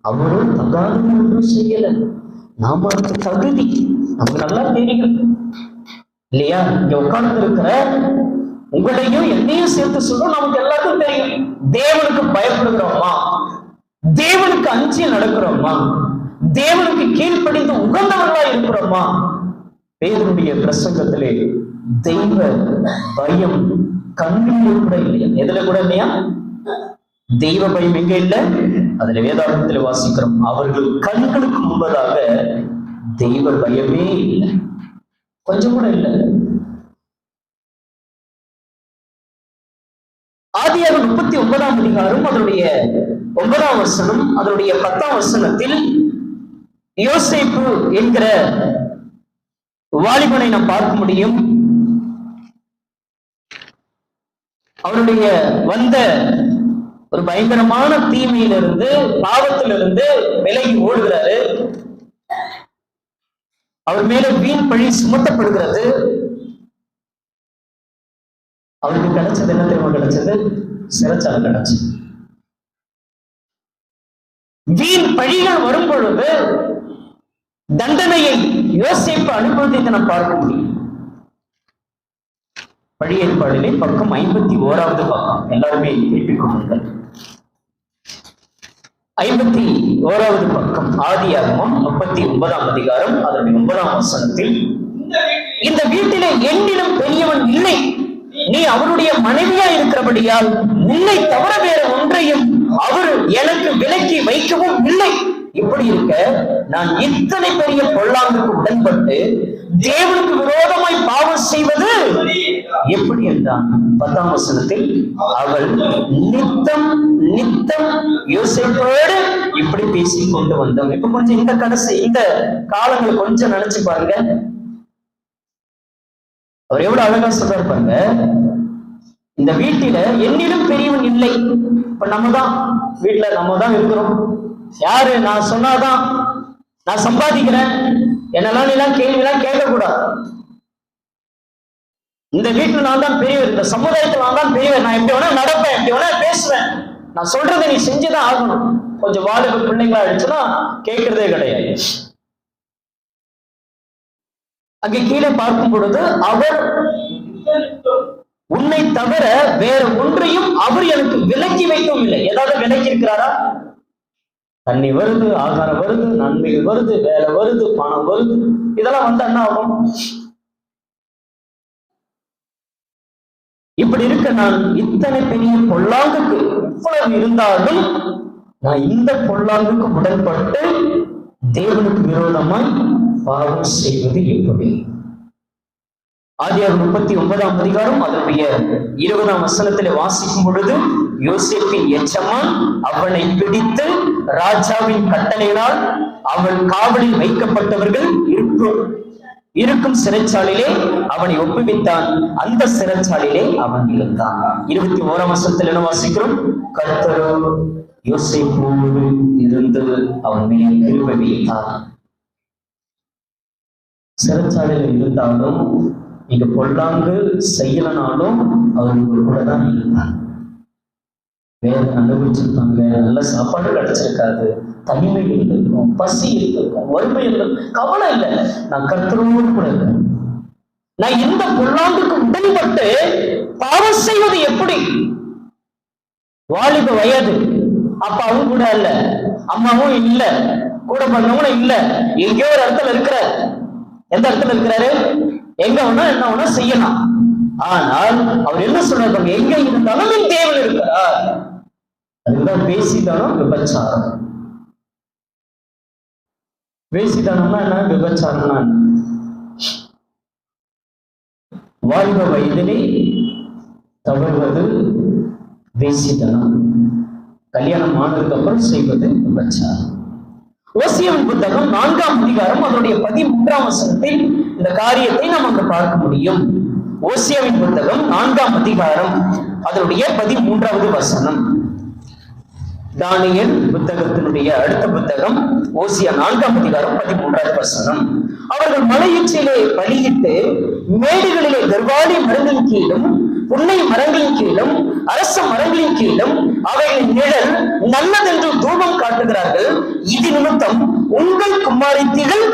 அவரும் தகாத ஒன்றும் செய்யல, நாம அதுக்கு தகுதி நமக்கு நல்லா தெரியும் இல்லையா. இங்க உட்கார்ந்து இருக்கிற உங்களையும் என்னையும் சேர்த்து சொல்றோம், நமக்கு எல்லாருக்கும் தெரியும். தேவனுக்கு பயப்படுகிறோமா, தேவனுக்கு அஞ்சி நடக்கிறோமா, தேவனுக்கு கீழ்ப்படிந்து உகந்தவர்களா இருக்கிறோமா. பேதுருடைய பிரசங்கத்திலே தெய்வ பயம் கண்ணிலே கூட இல்லையா, எதுல கூட இல்லையா, தெய்வ பயம் எங்க இல்லை, அதுல வேதாகமத்தில் வாசிக்கிறோம், அவர்கள் கண்களுக்கு முன்பதாக தெய்வ பயமே இல்லை, கொஞ்சம் கூட இல்லை. ஆதியாகமம் 39ஆம் அதிகாரம் அதனுடைய 9ஆம் வசனம், அதனுடைய 10ஆம் வசனத்தில் யோசேப்பு என்கிற வாலிபனை நாம் பார்க்க முடியும். அவருடைய வந்த ஒரு பயங்கரமான தீமையிலிருந்து, பாவத்திலிருந்து விலகி ஓடுகிறாரு. அவர் மேல வீண் பழி சுமத்தப்படுகிறது. அவருக்கு கிடைச்சது என்ன தெரியுமா, கிடைச்சது சிறைச்சாலை கிடைச்சது. வீண் பழிகள் வரும் பொழுது தண்டனையை யோசேப்பு அனுபவத்தை நாம் பார்க்க முடியும். பழைய ஏற்பாடிலே பக்கம் 51வது பக்கம், எல்லாருமே திருப்பிக் கொள்ளுங்கள். 51வது பக்கம், ஆதியாகமம் 39ஆம் அதிகாரம் அதனுடைய 9ஆம் வசனத்தில், இந்த வீட்டிலே என்னிலும் பெரியவன் இல்லை, நீ அவருடைய மனைவியா இருக்கிறபடியால் உன்னை தவிர வேற ஒன்றையும் அவர் எனக்கு விலக்கி வைக்கவும் இல்லை. இப்படி இருக்க நான் இத்தனை பெரிய பொல்லாங்குக்கு உடன்பட்டு தேவனுக்கு விரோதமாய் பாவம் செய்வது எப்படி என்றான். 10ஆம் வசனத்தில், அவள் நித்தம் நித்தம் யோசேப்போடு இப்படி பேசிக் கொண்டு வந்தோம். இப்ப கொஞ்சம் இந்த கடைசி இந்த காலங்களை கொஞ்சம் நினைச்சு பாருங்க, அவர் எவ்வளவு அழகா சொல்றாரு பாருங்க. இந்த வீட்டில என்னிலும் பெரியவன் இல்லை. இப்ப நம்ம தான் வீட்டுல நம்ம தான் இருக்கிறோம். யாரு, நான் சொன்னாதான், நான் சம்பாதிக்கிறேன், என்னெல்லாம் நீலாம் கேள்விலாம் கேட்கக்கூடாது. இந்த வீட்டுல நான் தான் பெரியவர், இந்த சமுதாயத்தில் நான் தான் பெரியவர், நான் எப்படி வேணா நடப்பேன், எப்படி வேணா பேசுவேன், நான் சொல்றதை நீ செஞ்சுதான் ஆகணும். கொஞ்சம் வாலிப பிள்ளைங்களா ஆயிடுச்சுன்னா கேட்கறதே கிடையாது. அங்கே கீழே பார்க்கும் பொழுது, அவர் உன்னை தவிர வேற ஒன்றையும் அவர் எனக்கு விலக்கி வைக்கவும் இல்லை. ஏதாவது விலக்கி இருக்கிறாரா? தண்ணி வருது, ஆகாரம் வருது, நன்மைகள் வருது, வேலை வருது, பணம் வருது, இதெல்லாம் வந்தா என்ன ஆகும்? இப்படி இருக்க நான் இத்தனை பெரிய பொல்லாங்குக்கு இவ்வளவு இருந்தாலும் நான் இந்த பொல்லாங்குக்கு உடன்பட்டு தேவனுக்கு விரோதமாய் பாவம் செய்வது எப்படி? ஆதியாகமம் 39ஆம் அதிகாரம் அதனுடைய 20ஆம் வசனத்திலே வாசிக்கும் பொழுது, யோசேப்பின் எஜமான் அவனை பிடித்து ராஜாவின் கட்டளையினால் அவன் காவலில் வைக்கப்பட்டவர்கள் இருக்கும் சிறைச்சாலையிலே அவனை ஒப்புவித்தான். அந்த சிறைச்சாலையிலே அவன் இருந்தான். 21ஆம் வசனத்தில் என்ன வாசிக்கிறோம்? கர்த்தரோ யோசேப்போடு இருந்து அவன் மேல் கிருபை வைத்தார். சிறைச்சாலையில இருந்தாலும், நீங்க பொல்லாங்கு செய்யலனாலும் அவருக்கு கூட தான் இருந்தார். வேதனை அனுபவிச்சிருப்பாங்க, நல்ல சாப்பாடு கிடைச்சிருக்காது, தனிமை இருந்திருக்கும், பசி இருந்திருக்கும், வறுமை இருந்திருக்கும், கவலை இல்லை, நான் கர்த்தரோடு கூட இருக்கேன். நான் இந்த பொல்லாங்குக்கு உடன்பட்டு பாவம் செய்வது எப்படி? வாலிப வயது, அப்பாவும் கூட இல்ல, அம்மாவும் இல்ல, கூட பண்ணவங்களும் இல்ல, எங்கேயோ ஒரு இடத்துல இருக்கிற. எந்த இடத்துல இருக்கிறாரு? எங்க வேணா என்ன வேணா செய்யலாம். ஆனால் அவர் என்ன சொல்றாரு? எங்க இருந்தாலும் தேவன் இருக்கிறார். அதுதான் பேசிதானோ விபச்சாரம். வேசித்தனம்னா என்ன? விபச்சாரம்னா என்ன? வாலிப வயதிலே தவறுவது வேசித்தனம், கல்யாணம் ஆனதுக்கு அப்புறம் செய்வது விபச்சாரம். ஓசியாவின் புத்தகம் 4ஆம் அதிகாரம் அதனுடைய 13ஆம் வசனத்தில் இந்த காரியத்தை நாம் அங்கு பார்க்க முடியும். ஓசியாவின் புத்தகம் 4ஆம் அதிகாரம் அதனுடைய 13வது வசனம். தானியேல் புத்தகத்தினுடைய அடுத்த புத்தகம் ஓசியா 4ஆம் அதிகாரம் 13வது வசனம். அவர்கள் மலையுச்சியிலே பலியிட்டு மேடுகளிலே கர்வாலி மரங்களின் கீழும் புன்னை மரங்களின் கீழும் அரச மரங்களின் கீழும் அவைகளின் நிழல் நல்லதென்று தூபம் காட்டுகிறார்கள். இது நிமித்தம் உங்கள் குமாரத்திகள்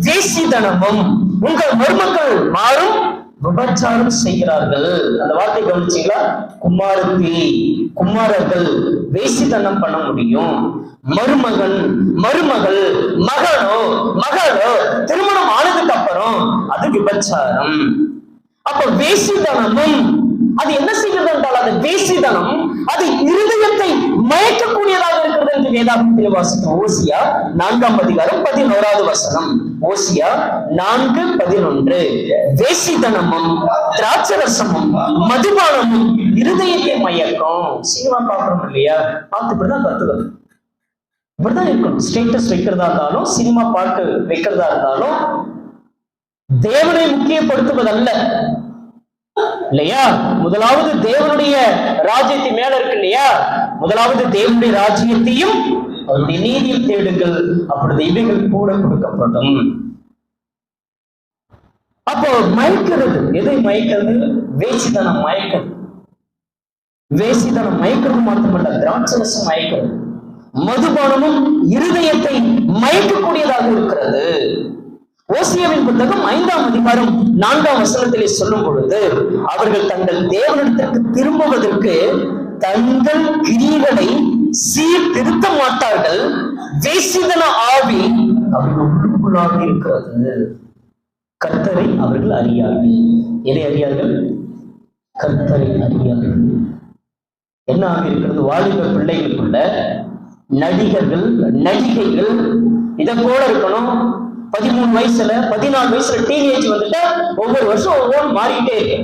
வேசித்தனமும் உங்கள் மருமக்கள் மாறும் விபச்சாரம் செய்கிறார்கள். அந்த வார்த்தை கவனிச்சீங்களா? குமாரத்தி, குமாரர்கள் வேசித்தனம் பண்ண முடியும். மருமகன், மருமகள், மகனோ மகளோ திருமணம் ஆனதுக்கு அப்புறம் அது விபச்சாரம். அப்ப வேசித்தனமும் அது என்ன செய்கிறது என்றால், அந்த வேசித்தனம் அது இருதயத்தை மயக்கக்கூடியதாக இருக்கிறது என்று வேதாகமத்தில் வாசிக்கும். ஓசியா 4ஆம் அதிகாரம் 11வது வசனம். ஓசியா 4:11. வேசித்தனமும் திராட்சரசமும் மதுபானமும் இருதயத்தை மயக்கும். சினிமா பார்க்கறோம் இல்லையா? பார்த்து இப்படிதான் கத்துக்கணும், இப்படிதான் இருக்கணும். ஸ்டேட்டஸ் வைக்கிறதா இருந்தாலும், சினிமா பாட்டு வைக்கிறதா இருந்தாலும் தேவனை முக்கியப்படுத்துவதல்ல இல்லையா? முதலாவது தேவனுடைய ராஜ்யத்தின் மேல இருக்கு இல்லையா? முதலாவது தேவனுடைய ராஜ்யத்தையும் அவருடைய நீதியில் தேடுங்கள், அப்பொழுது இவைகள் கூட கொடுக்கப்படும். அப்போ மயக்கிறது, எதை மயக்கிறது? வேசித்தனம் மயக்கிறது. வேசித்தனம் மயக்கிறது மாத்திரமல்ல, திராட்சரசம் மயக்கிறது. மதுபானமும் இருதயத்தை மயக்கக்கூடியதாக இருக்கிறது. ஓசியாவின் புத்தகம் 5ஆம் அதிகாரம் 4ஆம் வசனத்திலே சொல்லும் பொழுது, அவர்கள் தங்கள் தேவனிடத்திற்கு திரும்புவதற்கு தங்கள் கிரியைகளை சீர்திருத்த மாட்டார்கள். வேசித்தன ஆவி அவர்கள் உள்ளுக்குள்ளாக இருக்கிறது. கர்த்தரை அவர்கள் அறியார்கள். எதை அறியார்கள்? கர்த்தரை அறியார்கள். என்ன ஆகி இருக்கிறது? வாலிப பிள்ளைகளுக்குள்ள நடிகர்கள், நடிகைகள் இதை போல இருக்கணும். 13 வயசுல 14 வயசுல டீனேஜ் வந்துட்டா ஒவ்வொரு வருஷம் ஒவ்வொரு மாறிட்டே இருக்கு.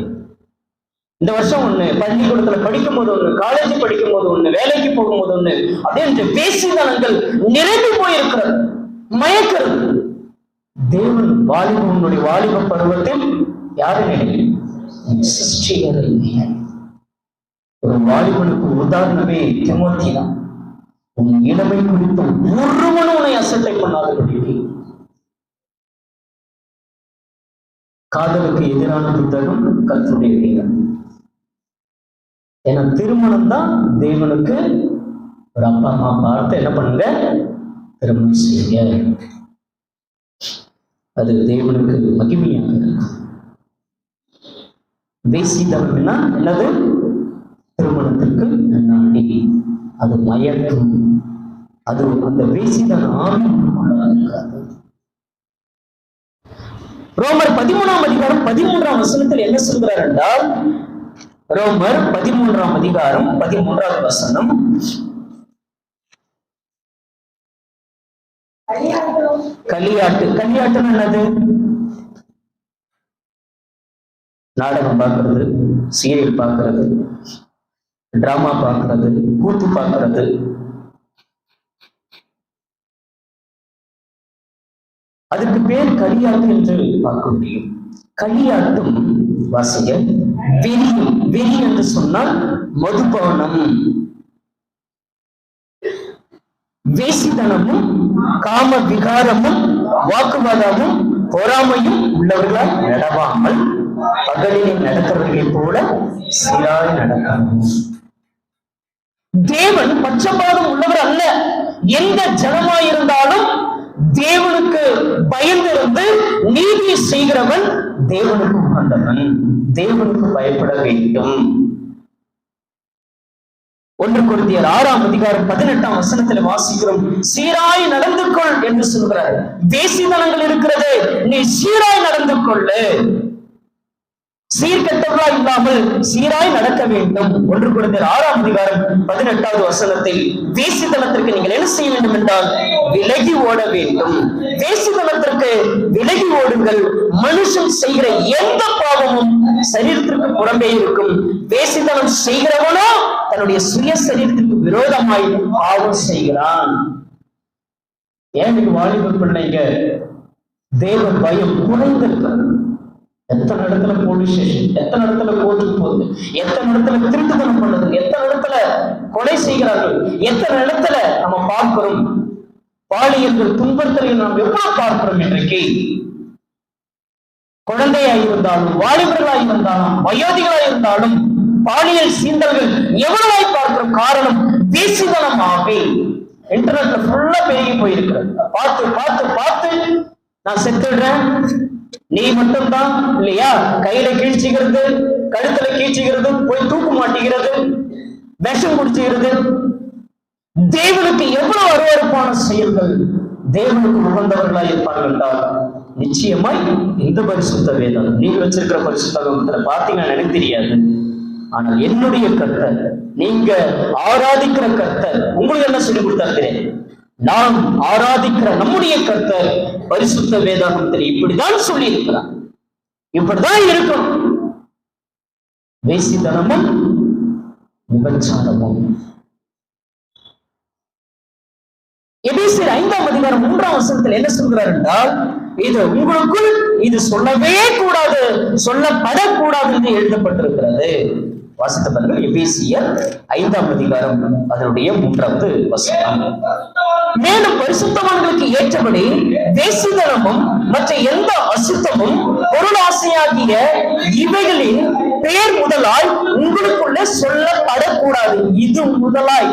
இந்த வருஷம் ஒண்ணு, பள்ளிக்கூடத்துல படிக்கும் போது ஒண்ணு, காலேஜ் படிக்கும் போது ஒண்ணு, வேலைக்கு போகும்போது ஒண்ணு, அப்படின்ற வேசித்தனங்கள் நிரம்பி போயிருக்கிறது, மயக்கிறது. தேவன் வாலிபனுடைய வாலிப பருவத்தில் யாரு சிருஷ்டிகரை. ஒரு வாலிபனுக்கு உதாரணமே திமோத்தி தான். உன் இளமை குறித்தும் ஒருவனும் உன்னை அசட்டை பண்ணாதபடி. காதலுக்கு எதிரான புத்தகம் கர்த்தருடைய வேதம். ஏன்னா திருமணம் தான் தேவனுக்கு. ஒரு அப்பா அம்மா பார்த்து என்ன பண்ணுங்க? திருமணம் செய்ய. அது தேவனுக்கு மகிமையாக இருக்கும். வேசித்தனம்னா என்னது? திருமணத்திற்கு நாடி அது மயக்கும். அது அந்த வேசித்தன ஆவி இருக்காது. ரோமர் 13ஆம் அதிகாரம் 13ஆம் வசனத்தில் என்ன சொல்கிறார் என்றால், ரோமர் 13ஆம் அதிகாரம் 13வது வசனம், களியாட்டு. களியாட்டுன்னு என்னது? நாடகம் பார்க்கறது, சீரியல் பார்க்கறது, டிராமா பார்க்கறது, கூத்து பார்க்கறது. அதுக்கு பேர் களியாட்டு என்று பார்க்க முடியும். களியாட்டும் வாசிய வெறியும். வெறி என்று சொன்னால் மதுபானம், வேசித்தனமும் காம விகாரமும் வாக்குவாதமும் பொறாமையும் உள்ளவர்களால் நடவாமல் பகலிலே நடக்கிறவர்களை போல சீராய் நடக்கணும். தேவன் பட்சபாதம் உள்ளவர் அல்ல. எந்த ஜனமாயிருந்தாலும் தேவனுக்கு பயந்திருந்து நீதி செய்கிறவன் தேவனுக்கு உகந்தவன். தேவனுக்கு பயப்பட வேண்டும். 1 கொரிந்தியர் 6ஆம் அதிகாரம் 18ஆம் வசனத்தில் வாசிக்கிறோம், சீராய் நடந்து கொள் என்று சொல்கிறார். வேசித்தனங்கள் இருக்கிறது, நீ சீராய் நடந்து கொள்ளு. சீர்கெட்டவர்களா இல்லாமல் சீராய் நடக்க வேண்டும். 1 கொரிந்தியர் 6ஆம் அதிகாரம் 18வது வசனத்தில் வேசித்தனத்திற்கு நீங்கள் என்ன செய்ய வேண்டும் என்றால் விலகி ஓட வேண்டும். வேசித்தனத்திற்கு விலகி ஓடுங்கள். மனுஷன் செய்கிற எந்த பாவமும் சரீரத்திற்கு புறம்பே இருக்கும். வேசித்தனம் செய்கிறவனோ தன்னுடைய சுய சரீரத்திற்கு விரோதமாய் பாவம் செய்கிறான். ஏன் வாலிபர் பிள்ளைங்க தேவ பயம் குறைந்திருக்கிறது. எத்தனை இடத்துல போலீஸ் ஸ்டேஷன், எத்தனை இடத்துல கோர்ட்டுக்கு போகுது, எத்தனை இடத்துல திருட்டுத்தனம் பண்ணுது, எத்தனை இடத்துல கொலை செய்கிறார்கள், எத்தனை இடத்துல நம்ம பார்க்கிறோம் பாலியல்கள் துன்பத்தில் நாம் எவ்வளவு பார்க்கிறோம். இன்றைக்கு குழந்தையாய் இருந்தாலும் வாலிபர்களாய் இருந்தாலும் வயோதிகளாய் இருந்தாலும் பாலியல் சீண்டல்கள் எவ்வளவாய் பார்க்கிறோம். காரணம் வேசித்தனமாகவே இன்டர்நெட்ல ஃபுல்லா பெருகி போயிருக்கிறது. பார்த்து பார்த்து பார்த்து நான் செத்துடுறேன், நீ மட்டும்தான் இல்லையா, கையில கீழ்ச்சிக்கிறது, கழுத்துல கீழ்ச்சிக்கிறது, போய் தூக்கு மாட்டிக்கிறது, விஷம் குடிச்சுக்கிறது. தேவனுக்கு எவ்வளவு அருவருப்பான செயல்கள். தேவனுக்கு உகந்தவர்களாய் இருப்பார்கள் என்றால் நிச்சயமாய் இந்த பரிசுத்த வேதம் நீங்க வச்சிருக்கிற பரிசுத்தகத்துல பாத்தீங்கன்னா எனக்கு தெரியாது. ஆனால் என்னுடைய கர்த்தர், நீங்க ஆராதிக்கிற கர்த்தர் உங்களுக்கு என்ன சொல்லி கொடுத்தாரு? நாம் ஆராதிக்கிற நம்முடைய கர்த்தர் பரிசுத்த வேதாகமத்தில் இப்படிதான் சொல்லி இருக்கிறார். இப்படிதான் இருக்கும். வேசித்தனமும் விபச்சாரமும். எபேசியர் 5ஆம் அதிகாரம் 3ஆம் வசனத்தில் என்ன சொல்கிறார் என்றால், இது உங்களுக்குள் இது சொல்லவே கூடாது, சொல்லப்படக்கூடாது என்று எழுதப்பட்டிருக்கிறது. வாசித்த பாருங்கள், எபேசியர் 5ஆம் அதிகாரம் அதனுடைய 3வது வசனம். மேலும் பரிசுத்தவான்களுக்கு ஏற்றபடி வேசித்தனமும் மற்ற எந்த அசுத்தமும் பொருளாசையாகிய இவைகளின் பெயர் முதலாய் உங்களுக்குள்ளே சொல்லப்படக்கூடாது. இது முதலாய்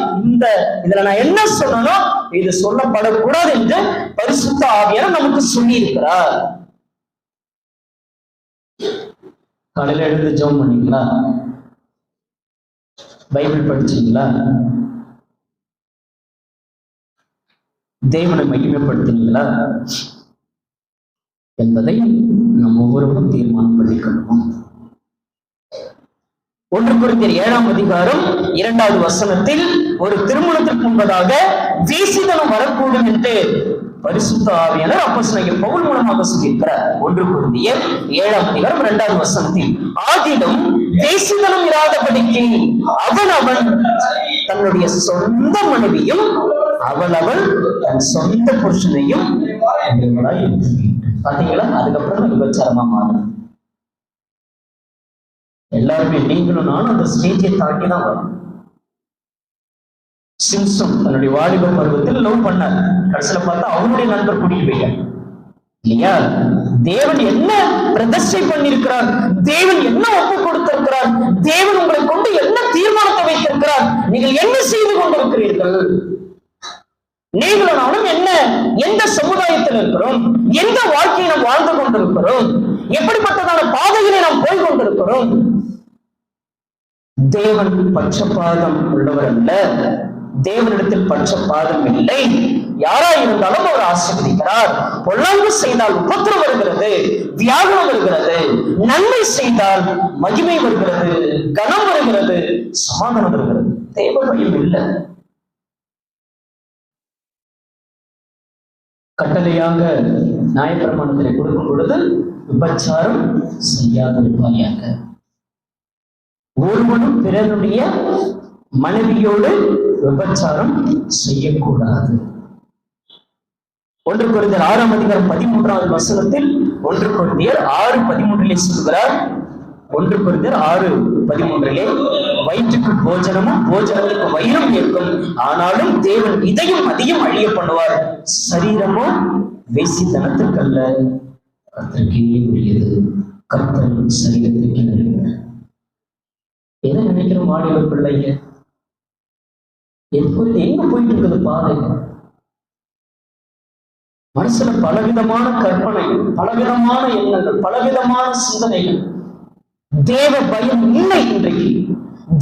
இதுல நான் என்ன சொல்லணும், இது சொல்லப்படக்கூடாது என்று பரிசுத்த ஆவியானவர் நமக்கு சொல்லி இருக்கிறார். காலையில எழுந்து ஜெபம் பண்ணீங்களா? பைபிள் படிச்சீங்களா? தேவனை மகிமைப்படுத்தினீங்களா என்பதை நாம் ஒவ்வொருவரும் தீர்மானம் பண்ணிக்கொள்வோம். 1 கொரிந்தியர் 7ஆம் அதிகாரம் 2வது வசனத்தில் ஒரு திருமணத்திற்கு முன்பதாக வேசித்தனம் வரக்கூடும் என்று பரிசுத்த ஆவியானவர் அப்போஸ்தலனாகிய பவுல் மூலமாக சொல்லியிருக்கிறார். 1 கொரிந்தியர் 7ஆம் அதிகாரம் 2வது வசனத்தில், ஆதிலும் வேசித்தனம் இராதபடிக்கு அவன் தன்னுடைய சொந்த மனைவியும் அவள் தன் சொந்த புருஷனையும் பாத்தீங்களா? அதுக்கப்புறம் விபச்சாரமா மாறும். எல்லாருமே நீங்களும் நானும் அந்த ஸ்டேஜை தாண்டி தான் வரும். சிம்சன் தன்னுடைய வாலிப பருவத்தில் லவ் பண்ணார். கடைசியில பார்த்தா அவனுடைய நண்பர் கூட்டிட்டு போயிட்டார் இல்லையா? தேவன் என்ன பிரதிஷ்டை பண்ணிருக்கிறார், தேவன் என்ன ஒப்பு கொடுத்திருக்கிறார், தேவன் உங்களை கொண்டு என்ன தீர்மானத்தை வைத்திருக்கிறார், நீங்கள் என்ன செய்து கொண்டிருக்கிறீர்கள்? நீங்களும் நானும் என்ன, எந்த சமுதாயத்தில் இருக்கிறோம், எந்த வாழ்க்கையை நாம் வாழ்ந்து கொண்டிருக்கிறோம், எப்படிப்பட்டதான பாதைகளை நாம் போய் கொண்டிருக்கிறோம்? தேவன் பட்சபாதம் உள்ளவர் அல்ல. தேவனிடத்தில் பட்சபாதம் இல்லை. யாரா இருந்தாலும் அவர் ஆசீர்வதிக்கிறார். பொல்லாங்கு செய்தால் உபத்திரம் வருகிறது, வியாகுலம் வருகிறது. நன்மை செய்தால் மகிமை வருகிறது, கனம் வருகிறது, சமாதானம் வருகிறது. தேவ பயம் இல்லை. கட்டளையாக நியாயப்பிரமாணத்திலே கொடுக்கும் பொழுது விபச்சாரம் செய்யாதிருப்பாயாக, ஒருவனும் பிறனுடைய மனைவியோடு விபச்சாரம் செய்யக்கூடாது. 1 கொரிந்தியர் 6ஆம் அதிகாரம் 13வது வசனத்தில் 1 கொரிந்தியர் 6:13 சொல்கிறார். 1 கொரிந்தியர் 6:13 வயிற்றுக்கு போஜனமும் போஜனத்துக்கு வயிறும் இருக்கும், ஆனாலும் தேவன் இதையும் அதையும் அழிய பண்ணுவார். சரீரமோ வேசித்தனத்திற்கல்ல, கர்த்தருக்கே உரியது. கர்த்தர் சரீரத்திற்கு நினைக்கிறார். எதை நினைக்கிறோம் வாலிப பிள்ளைங்க? எங்க போயிட்டு இருக்குது பாதை? மனசுல பலவிதமான கற்பனை, பலவிதமான எண்ணங்கள், பலவிதமான சிந்தனைகள். தேவ பயம் இல்லை. இன்றைக்கு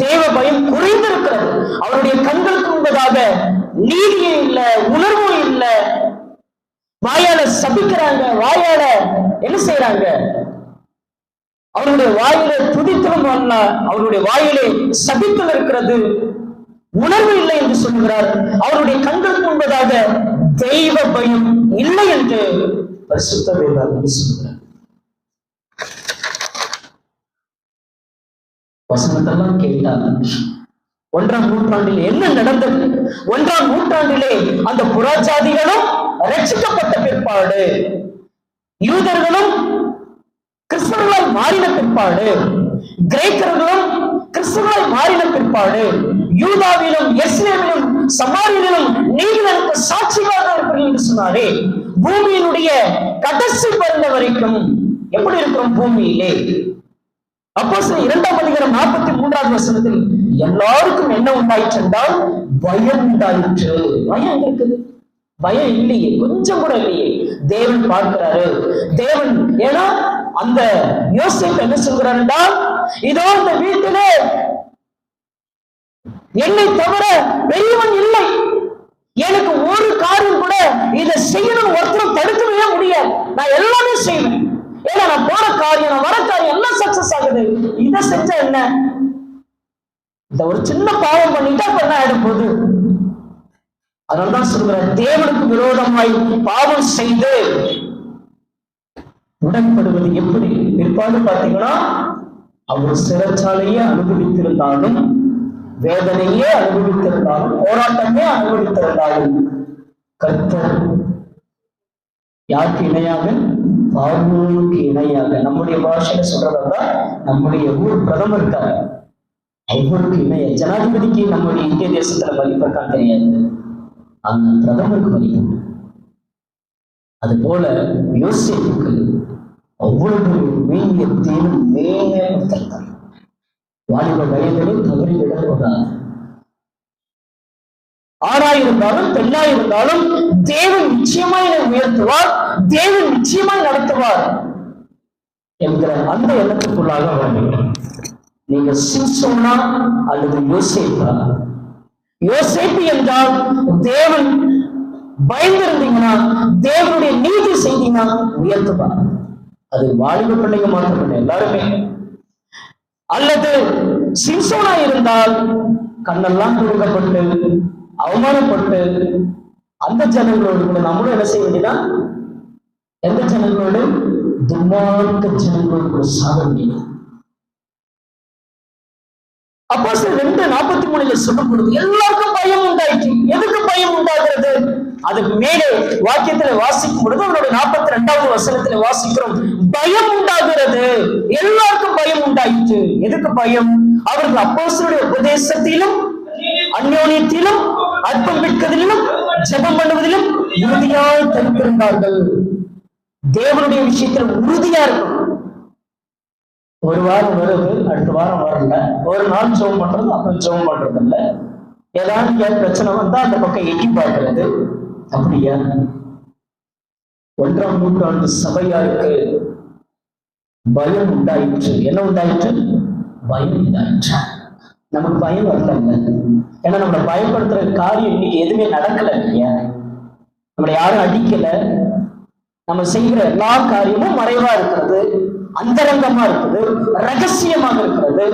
தேவ பயம் குறைந்திருக்கிறது. அவருடைய கண்களுக்கு முன்பதாக நீதியும் இல்லை, உணர்வும் இல்லை. வாயால சபிக்கிறாங்க, வாயால என்ன செய்யறாங்க? அவருடைய வாயிலே துதித்தலும் அல்ல, அவருடைய வாயிலே சபித்தல் இருக்கிறது, உணர்வு இல்லை என்று சொல்கிறார். அவருடைய கண்களுக்கு முன்பதாக தெய்வ பயம் இல்லை என்று பரிசுத்த வேதாகமம் சொல்கிறார். வசனத்தெல்லாம் கேட்டார். 1ஆம் நூற்றாண்டில் என்ன நடந்தது? 1ஆம் நூற்றாண்டிலே அந்த புறஜாதிகளும் ரட்சிக்கப்பட்ட பிற்பாடு, யூதர்களும் கிறிஸ்தவர்களால் மாறின பிற்பாடு, கிரேக்கர்களும் கிறிஸ்தவர்களால் மாறின பிற்பாடு, யூதாவிலும் எஸ்ரேலிலும் சமாரியிலும் நீங்கள் எனக்கு சாட்சியாக இருப்பீர்கள் என்று சொன்னாரே. பூமியினுடைய கடைசி பருந்த வரைக்கும் எப்படி இருக்கிறோம் பூமியிலே? அப்போஸ்தலர் 2ஆம் அதிகாரம் 43வது வசனத்தில் எல்லாருக்கும் என்ன உண்டாயிற்று என்றால் பயம் உண்டாயிற்று. பயம் இருக்குது, பயம் இல்லையே, கொஞ்சம் கூட இல்லையே. தேவன் பார்க்கிறாரு. தேவன் ஏன்னா அந்த யோசேப்பு என்ன சொல்கிறார் என்றால், இதோ இந்த வீட்டிலே என்னை தவிர பெரியவன் இல்லை, எனக்கு ஒரு காரியம் கூட இதை செய்யணும் ஒருத்தரும் தடுக்கவே முடியாது, நான் எல்லாமே செய்வேன். ஏன்னா நான் போற காரியம், நான் வர காரியம் எல்லாம் சக்சஸ் ஆகுது. இதை செஞ்சா என்ன? இந்த ஒரு சின்ன பாவம் பண்ணிட்டா அப்ப என்ன ஆயிடும் போது? அதனால்தான் சொல்ற, தேவனுக்கு விரோதமாய் பாவம் செய்து உடன்படுவது எப்படி? பிற்பாடு பாத்தீங்கன்னா அவர் சிறைச்சாலையே அனுபவித்திருந்தாலும், வேதனையே அனுபவித்திருந்தாலும், போராட்டமே அனுபவித்திருந்தாலும், கர்த்தர் யாருக்கு இணையாக? பார்வோனுக்கு இணையாக. நம்முடைய பாஷையில சொல்றதா, நம்முடைய ஊர் பிரதமர் இருக்காரு, அவருக்கு இணைய. ஜனாதிபதிக்கு நம்முடைய இந்திய தேசத்துல மதிப்பிருக்கான்னு தெரியாது, ஆனா பிரதமருக்கு மதிப்பு. அது போல யோசேப்புக்கு அவ்வளவு மேன்மையத்தையும் மேன்மையாக வாலிப வயதிலே தவறி விடக்கூடாது. ஆணாயிருந்தாலும் பெண்ணாயிருந்தாலும் தேவன் நிச்சயமாய் உயர்த்துவார், தேவன் நிச்சயமாய் நடத்துவார் என்கிற அந்த எண்ணத்துக்குள்ளாக வர வேண்டும். நீங்க சிம்சோனா அல்லது யோசேப்பா? யோசேப்பு என்றால் தேவன் பயந்திருந்தீங்கன்னா, தேவனுடைய நீதி செய்தீங்கன்னா உயர்த்துவார். அது வாலிப பிள்ளைங்க மாத்திரமில்லை, எல்லாருமே. அல்லது சிம்சோனா இருந்தால் கண்ணெல்லாம் கொடுக்கப்பட்டு அவமானப்பட்டு அந்த ஜனங்களோடு கூட நம்மளும் என்ன செய்ய வேண்டியதான்? எந்த ஜனங்களோடு? துன்மார்க்க ஜனங்களோடு கூட சாக வேண்டியது. அப்போஸ்தலர் 2:43 சொல்லும் பொழுது எல்லாருக்கும் பயம் உண்டாயிற்று. எதுக்கு பயம் உண்டாகிறது? அதுக்கு மேலே வாக்கியத்துல வாசிக்கும் பொழுது அவருடைய 42வது வசனத்துல வாசிக்கிறோம், பயம் உண்டாகிறது. எல்லாருக்கும் பயம் உண்டாயிற்று. எதுக்கு பயம்? அவர்கள் அப்போஸ்தலருடைய உபதேசத்திலும் அந்யோன்யத்திலும் அற்பம் விற்கதிலும் ஜெபம் பண்ணுவதிலும் உறுதியாய் தரித்திருந்தார்கள். தேவனுடைய விஷயத்தில் உறுதியா இருக்கும். ஒரு வாரம் வருது, அடுத்த வாரம் வரல, ஒரு நாள் ஜெபம் பண்றது, அப்புறம் ஜெபம் பண்றது இல்ல, ஏதாவது பிரச்சனை வந்தா அந்த பக்கம் எட்டி பார்க்கிறது. அப்படியா? 1ஆம் நூற்றாண்டு சபையாருக்கு பயம் உண்டாயிற்று. என்ன உண்டாயிற்று? பயம் உண்டாயிற்று. நமக்கு பயம் வரல, ஏன்னா நம்மளை பயப்படுத்துற காரியம் இன்னைக்கு எதுவுமே நடக்கல இல்லையா? நம்மளை யாரும் அடிக்கல, நம்ம செய்கிற எல்லா காரியமும் மறைவா இருக்கிறது, அந்தரங்கமா இருக்குது, ரகசியமாக இருக்கிறது.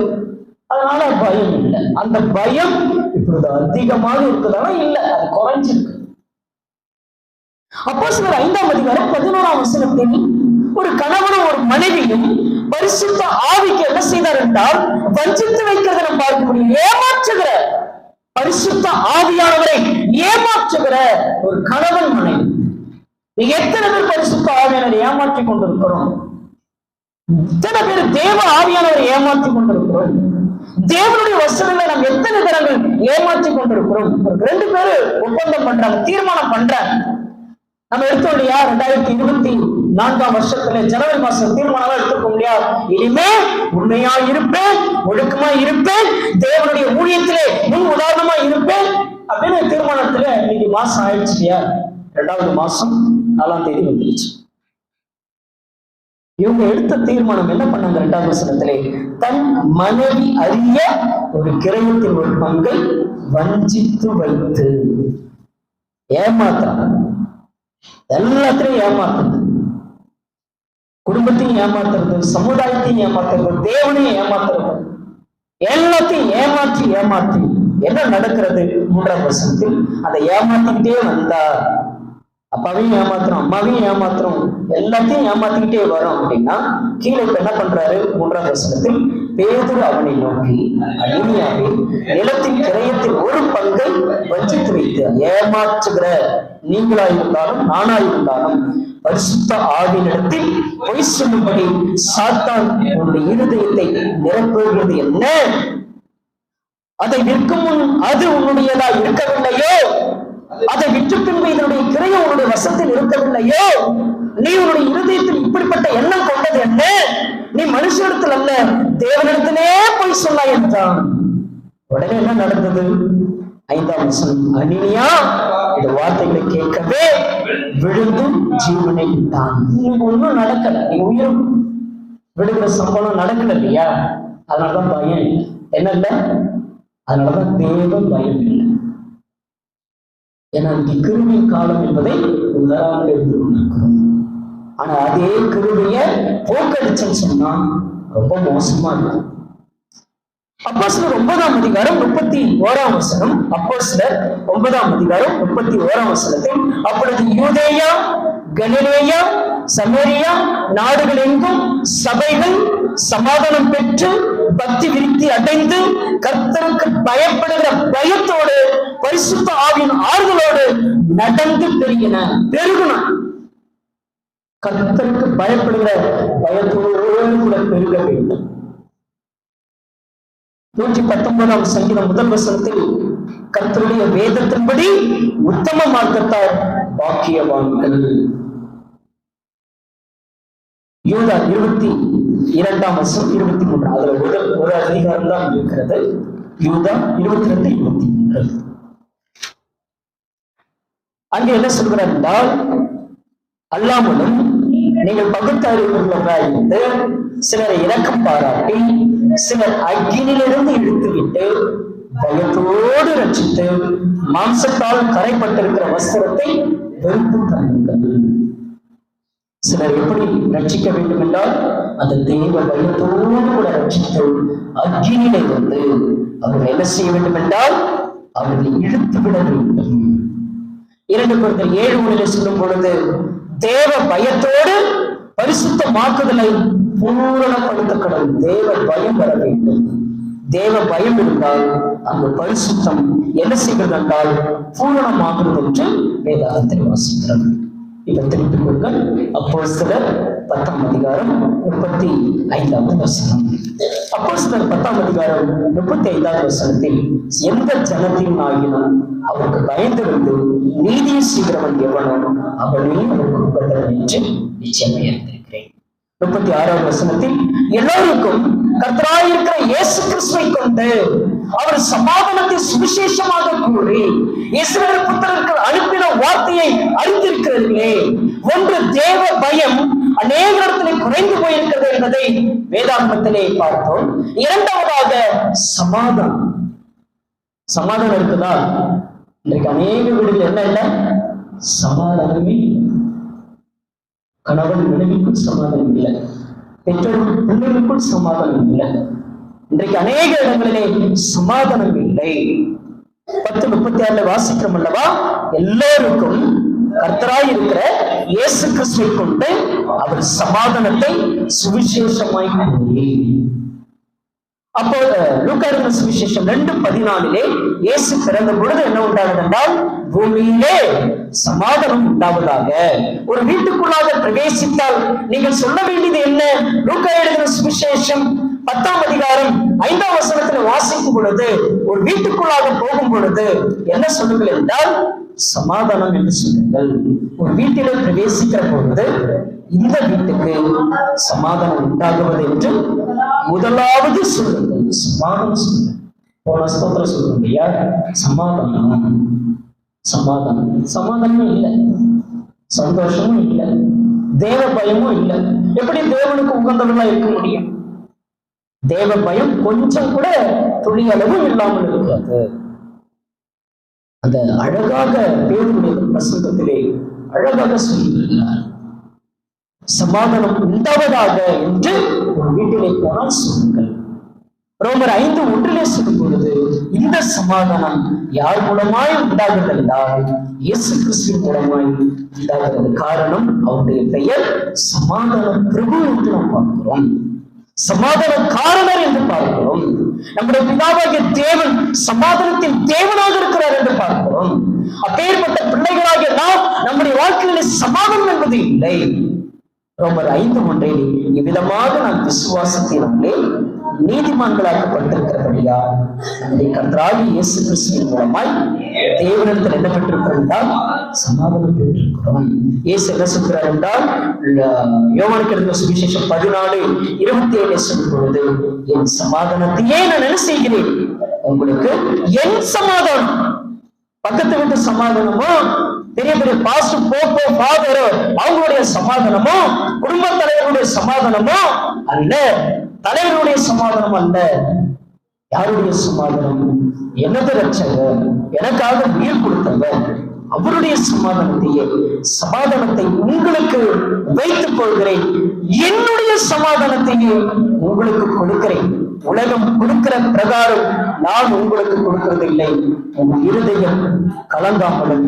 அதனால பயம் இல்லை. அந்த பயம் இப்பொழுது அதிகமாக இருக்குதானா? இல்லை, அது குறைஞ்சிருக்கு. அப்போஸ்தலர் 5ஆம் அதிகாரம் 11ஆம் வசனத்தில் ஒரு கணவனும் ஒரு மனைவியும் பரிசுத்த ஆவிக்கு என்ன செய்தார் என்றால் வஞ்சித்து வைக்கிறத நம்ம பார்க்க முடியும். ஏமாற்றுகிற பரிசுத்த ஆவியானவரை ஏமாற்றுகிற ஒரு கணவன் மனைவி. நீங்க எத்தனை பேர் பரிசுத்த ஆவியானவரை ஏமாற்றி கொண்டிருக்கிறோம்? எத்தனை பேர் தேவ ஆவியானவரை ஏமாற்றி கொண்டிருக்கிறோம்? தேவனுடைய வசனங்களை நாம் எத்தனை தரங்கள் ஏமாற்றி கொண்டிருக்கிறோம்? 2 பேரு ஒப்பந்தம் பண்றாங்க, தீர்மானம் பண்றாங்க. நம்ம எடுத்தோம் இல்லையா? 2024ஆம் வருஷத்துல ஜனவரி மாசம் தீர்மானம் எடுத்துக்க முடியாது. இனிமே உண்மையா இருப்பேன், ஒழுக்கமா இருப்பேன், தேவனுடைய ஊழியத்திலே முன் உதாரணமா இருப்பேன் அப்படின்னு தீர்மானத்துல இன்னைக்கு மாசம் ஆயிடுச்சு இல்லையா? 2வது மாசம் 4ஆம் தேதி வந்துருச்சு. இவங்க எடுத்த தீர்மானம் என்ன பண்ணாங்க? 2வது வசனத்திலே தன் மனைவி அறிய ஒரு கிரயத்தின் ஒரு பங்கை வஞ்சித்து வைத்து ஏமாத்தாங்க. எல்லாத்திலையும் ஏமாத்துது. குடும்பத்தையும் ஏமாத்துறது, சமுதாயத்தையும் ஏமாத்துறது, தேவனையும் ஏமாத்துறது, எல்லாத்தையும் ஏமாற்றி என்ன நடக்கிறது? 3ஆம் வசனத்தில் அந்த ஏமாத்திக்கிட்டே வந்தா, அப்பாவையும் ஏமாத்துறோம், அம்மாவையும் ஏமாத்துறோம், எல்லாத்தையும் ஏமாத்திக்கிட்டே வரோம் அப்படின்னா கீழே இப்ப என்ன பண்றாரு? 3ஆம் வசனத்தில் பேதுரு அவனை நோக்கி, அடிமையாவே நிலத்தின் கிரயத்தில் ஒரு பங்கை வஞ்சித்து வைத்து ஏமாற்றுகிற நீங்களா இருந்தாலும் நானா இருந்தாலும் பரிசுத்த ஆவியினிடத்தில் பொய் சொல்லும்படி சாத்தான் உன்னுடைய இருதயத்தை நிரப்புகிறது என்ன? அதை விற்கும் முன் அது உன்னுடையதா இருக்கவில்லையோ? அதை விற்று பின்பு இதனுடைய கிரையம் உன்னுடைய வசத்தில் இருக்கவில்லையோ? நீ உன்னுடைய இருதயத்தில் இப்படிப்பட்ட எண்ணம் கொண்டது என்ன? நீ மனுஷனிடத்தில் அல்ல தேவனிடத்திலே போய் சொன்னாய் என்றான். உடனே என்ன நடந்தது? 5ஆம் வசனம், அனினியா இந்த வார்த்தைகளை கேட்கவே விழுந்து ஜீவனை விட்டான். இன்னும் ஒன்றும் நடக்கல, நீ உயிர் விடுகிற சம்பளம் நடக்கல இல்லையா? அதனாலதான் பயம் என்ன இல்ல, அதனாலதான் தேவ பயம் இல்லை. ஏன்னா இது கிருபையின் காலம் என்பதை உணராமல் இருந்து கொண்டிருக்கிறோம். ஆனா அதே கிருபைய போக்கடிச்சுன்னு சொன்னா ரொம்ப மோசமா இருக்கும். அப்போஸ்தலர் 9ஆம் அதிகாரம் 31ஆம் வசனம். அப்போஸ்தலர் 9ஆம் அதிகாரம் 31ஆம் வசனத்தில், அப்பொழுது யூதேயா, கலிலேயா, சமேரியா நாடுகள் எங்கும் சபைகள் சமாதானம் பெற்று பக்தி விருத்தி அடைந்து கர்த்தருக்கு பயப்படுகிற பயத்தோடு பரிசுத்த ஆவியின் ஆறுதலோடு நடந்து பெருகின. கர்த்தருக்கு பயப்படுகிற பயத்தோடு கூட பெருக வேண்டும். 119ஆம் சங்கீதம் 1 வசனத்தில், கர்த்தருடைய வேதத்தின்படி உத்தம மார்க்கத்தார் பாக்கியவான்கள். யூதா 22ஆம் வசனம் 23, அதுல ஒரு அதிகாரம் தான் இருக்கிறது. யூதா 22, 23. அங்கே என்ன சொல்கிறார் என்றால், அல்லாமலும் நீங்கள் பகுத்தறிவுள்ளவராய் இருந்து சிலரை இரக்கம் பாராட்டி சிலர் அக்கினிலிருந்து இழுத்துவிட்டு பயத்தோடு ரட்சித்து மாம்சத்தால் கரைப்பட்டிருக்கிற வஸ்திரத்தை வெறுப்பு தருங்கள். சிலர் எப்படி ரட்சிக்க வேண்டும் என்றால் அந்த தெய்வ பயத்தோடு கூட ரட்சித்து அக்கினியிலே வந்து அவர்கள் என்ன செய்ய வேண்டும் என்றால் அவர்களை இழுத்து விட வேண்டும். 2 Corinthians 7:1 சொல்லும் பொழுது தேவ பயத்தோடு பரிசுத்தமாக்குதலை பூரணப்படுத்த கடவுள். தேவ பயம் வர வேண்டும். தேவ பயம் இருந்தால் அந்த பரிசுத்தம் என்ன செய்கிறது என்றால் பூரணமாகிறது என்று வேதாகத்தில் வாசிக்கிறது. இப்ப திருப்பிக் கொள்ளுங்கள். அப்போஸ்தலர் 10ஆம் அதிகாரம் 35ஆவது வசனம். அப்போஸ்தலர் 10ஆம் அதிகாரம் 35ஆவது வசனத்தில், எந்த ஜனத்தின் ஆகினும் அவருக்கு பயந்திருந்து நீதியை செய்கிறவன் எவனோ அவனே அவருக்கு உபதவன் என்று நிச்சயமாக இருந்திருக்கிறேன். 36ஆவது வசனத்தில், எல்லோருக்கும் கர்த்தராயிருக்கிற இயேசு கிறிஸ்துவை கொண்டு அவர் சமாதானத்தை சுவிசேஷமாக கூறி இஸ்ரவேல் புத்திரருக்கு அனுப்பின வார்த்தையை அறிந்திருக்கிறீர்களே. ஒன்று தேவ பயம் அநேகத்திலே குறைந்து போயிருக்கிறது என்பதை வேதாகமத்திலே பார்த்தோம். இரண்டாவதாக சமாதானம். சமாதானம் இருக்குதா? இன்றைக்கு அநேக வீடுகள் என்ன இல்லை, சமாதானமே. கணவன் மனைவிக்குள் சமாதானம் இல்லை, பெற்றோர்கள் பிள்ளைகளுக்குள் சமாதானம் இல்லை. இன்றைக்கு அநேக இடங்களிலே சமாதானம் இல்லை. 10:36 வாசிக்கிறோம் அல்லவா, எல்லோருக்கும் கர்த்தராய் இருக்கிற இயேசு கிறிஸ்துவை கொண்டு அவர் சமாதானத்தை சுவிசேஷமாய் கூறி. அப்போ லூக்கா எழுதின சுவிசேஷம் 2:14 இயேசு பிறந்த பொழுது என்ன உண்டானது என்றால் பூமியிலே சமாதானம் உண்டாவதாக. ஒரு வீட்டுக்குள்ளாக பிரவேசித்தால் நீங்கள் சொல்ல வேண்டியது என்ன? லூக்கா எழுதின சுவிசேஷம் 10ஆம் அதிகாரம் 5ஆம் வசனத்தில் வாசிக்கும் பொழுது ஒரு வீட்டுக்குள்ளாக போகும் பொழுது என்ன சொல்லுங்கள் என்றால் சமாதானம் என்று சொல்லுங்கள். ஒரு வீட்டிலே பிரவேசிக்கிற பொழுது இந்த வீட்டுக்கு சமாதானம் உண்டாகுவது என்று முதலாவது சொல்லுங்கள். சமாதானம் சொல்லுங்கள். போன ஸ்தோத்திரம் சொல்லுங்க இல்லையா, சமாதானம். சமாதானம் சமாதானமும் இல்லை, சந்தோஷமும் இல்லை, தேவ பயமும் இல்லை. எப்படி தேவனுக்கு உகந்தவர்களா இருக்க முடியும்? தேவ பயம் கொஞ்சம் கூட துளி அளவும் இல்லாமல் இருக்கிறது. அந்த அழகாக பேருடைய பிரசங்கத்திலே அழகாக சொல்லுகிறார், சமாதானம் உண்டாவதாக என்று ஒரு வீட்டிலே போனால் சொல்லுங்கள். ரோமர் 5:1 சொல்லும் பொழுது இந்த சமாதானம் யார் மூலமாய் உண்டாகிறது என்றால் இயேசு கிறிஸ்துவின் மூலமாய் உண்டாகிறது. காரணம் அவருடைய பெயர் சமாதான பிரபு என்று நாம் பார்க்கிறோம், சமாதான காரணர் என்று பார்க்கிறோம். நம்முடைய பிதாவாகிய தேவன் சமாதானத்தின் தேவனாக இருக்கிறார் என்று பார்க்கிறோம். அப்பேற்பட்ட பிள்ளைகளாகிய நாம் நம்முடைய வாழ்க்கையிலே சமாதானம் என்பது இல்லை. ரோமர் 5:1 இவ்விதமாக நாம் விசுவாசத்தினாலே நீதிமான்களாக்கப்பட்டிருக்கிறபடியா நம்முடைய கர்த்தராகிய இயேசு கிறிஸ்துவின் மூலமாய் தேவனிடத்தில் என்ன பெற்றிருக்கிறோம் என்றால் சமாதானம் பெற்றிருக்கிறோம். இயேசு என்ன சொல்கிறார் என்றால் யோவானுக்கு எழுதின சுவிசேஷம் 14:27 சொல்லும் பொழுது என் சமாதானத்தையே நான் என்ன செய்கிறேன் உங்களுக்கு, என் சமாதானம். பக்கத்து வீட்டு சமாதானமோ, பெரிய பெரிய பாஸ்டர் போப்போ ஃபாதரோ அவங்களுடைய சமாதானமோ, குடும்ப தலைவருடைய சமாதானமோ அல்ல, தலைவருடைய சமாதானம் அல்ல. யாருடைய சமாதானம்? எனது ரட்சகர், எனக்காக உயிர் கொடுத்தவர், அவருடைய சமாதானத்தை உங்களுக்கு வைத்துக் கொள்கிறேன், என்னுடைய சமாதானத்தையே உங்களுக்கு கொடுக்கிறேன். உலகம் கொடுக்கிற பிரகாரம் நான் உங்களுக்கு கொடுக்கிறது இல்லை. உங்கள் இருதயம் கலங்காமலும்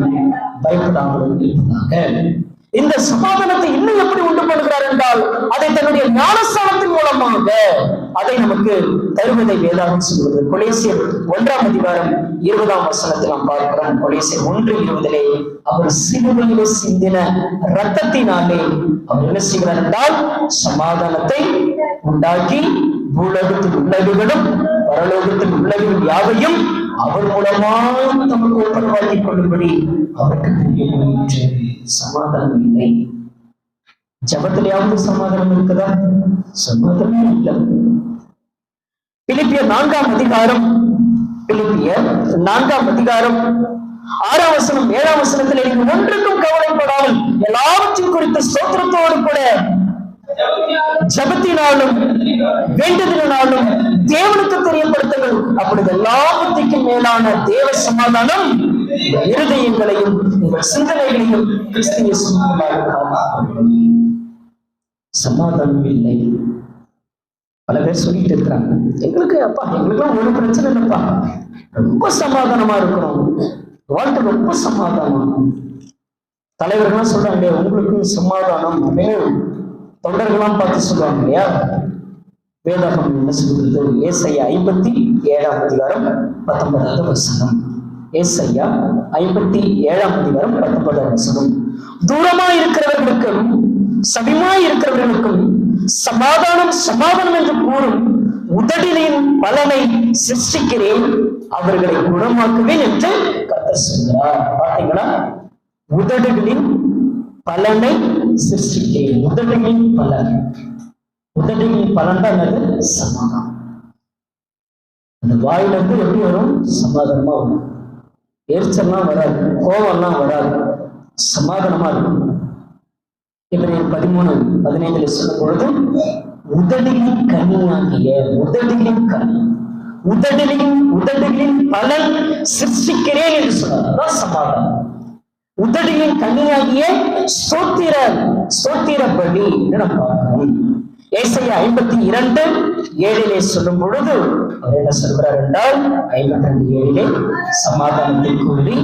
பயப்படாமலும் இருப்பதாக. இந்த சமாதானத்தை இன்னும் எப்படி உண்டு பண்ணுகிறார் என்றால் அதை தன்னுடைய ஞானஸ்தானத்தின் மூலமாக அதை நமக்கு தருவதை வேதாகம் சொல்கிறது. கொலேசியர் 1:20 நாம் பார்க்கிறோம். கொலேசியர் 1:20 அவர் சிலுவையிலே சிந்தின இரத்தத்தினாலே அவர் என்ன செய்கிறார் என்றால் சமாதானத்தை உண்டாக்கி பூலோகத்தில் உள்ளவைகளும் பரலோகத்தில் உள்ளவைகள் யாவையும் அவர் மூலமாக நமக்கு ஒப்பந்தமாக்கிக் கொள்ளும்படி அவருக்கு தெரிய சமாதானம் இல்லை. ஜபத்திலேயாவது சமாதானம் இருக்குதா? சமாதானமே இல்லை. பிலிப்பியர் 4 அதிகாரம் 6 7 நீங்கள் ஒன்றுக்கும் கவலைப்படாமல் எல்லாவற்றையும் குறித்த ஸ்தோத்திரத்தோடு கூட ஜபத்தினாலும் வேண்டுதலினாலும் தேவனுக்கு தெரியப்படுத்துங்கள். அப்பொழுது எல்லாவற்றுக்கும் மேலான தேவ சமாதானம் இருதயங்களையும் உங்கள் சிந்தனைகளையும் கிறிஸ்து இயேசுவுக்குள்ளாக காப்பாற்றும். சமாதானம் இல்லை. பல பேர் சொல்லிட்டு இருக்கிறாங்க, எங்களுக்கெல்லாம் ஒரு பிரச்சனை இல்லப்பா, ரொம்ப சமாதானமா இருக்கிறோம், வாழ்க்கை ரொம்ப சமாதானம். தலைவர்கள்லாம் சொல்றாங்க உங்களுக்கு சமாதானம் அப்படின்னு தொண்டர்கள்லாம் பார்த்து சொல்லுவாங்க இல்லையா? வேதாகம் என்ன சொல்கிறது? ஏசாயா 57:19. ஏசாயா 57:19. தூரமா இருக்கிறவர்களுக்கும் சமீபமாய் இருக்கிறவர்களுக்கும் சமாதானம் சமாதானம் என்று கூறும் உதடுகளின் பலனை சிருஷ்டிக்கிறேன், அவர்களை குணமாக்குவேன் என்று கர்த்தர் சொல்கிறார். பார்த்தீங்களா? உதடுகளின் பலனை சிருஷ்டிக்கிறேன். உதடுகளின் பலன் தான் அது சமாதானம். அந்த வாயிலிருந்து எப்படி வரும்? சமாதானமா வரும். எரிச்சல்லாம் வராது, கோபம்லாம் வராது, சமாதானமா இருக்கும். இவரையும் 13:15 சொல்லும் பொழுது உதடுகளின் கனியாகிய உதடுகளின் பலன் சிருஷ்டிக்கிறேன் என்று சொன்னார். சமாதானம். உதடுகளின் கனியாகிய ஸ்தோத்திர பலி என்று நாம் பார்க்கிறோம். ஏசாயா 52:7 சொல்லும் பொழுது அவர் என்ன சொல்கிறார் என்றால் 52:7 சமாதானத்தை கூறி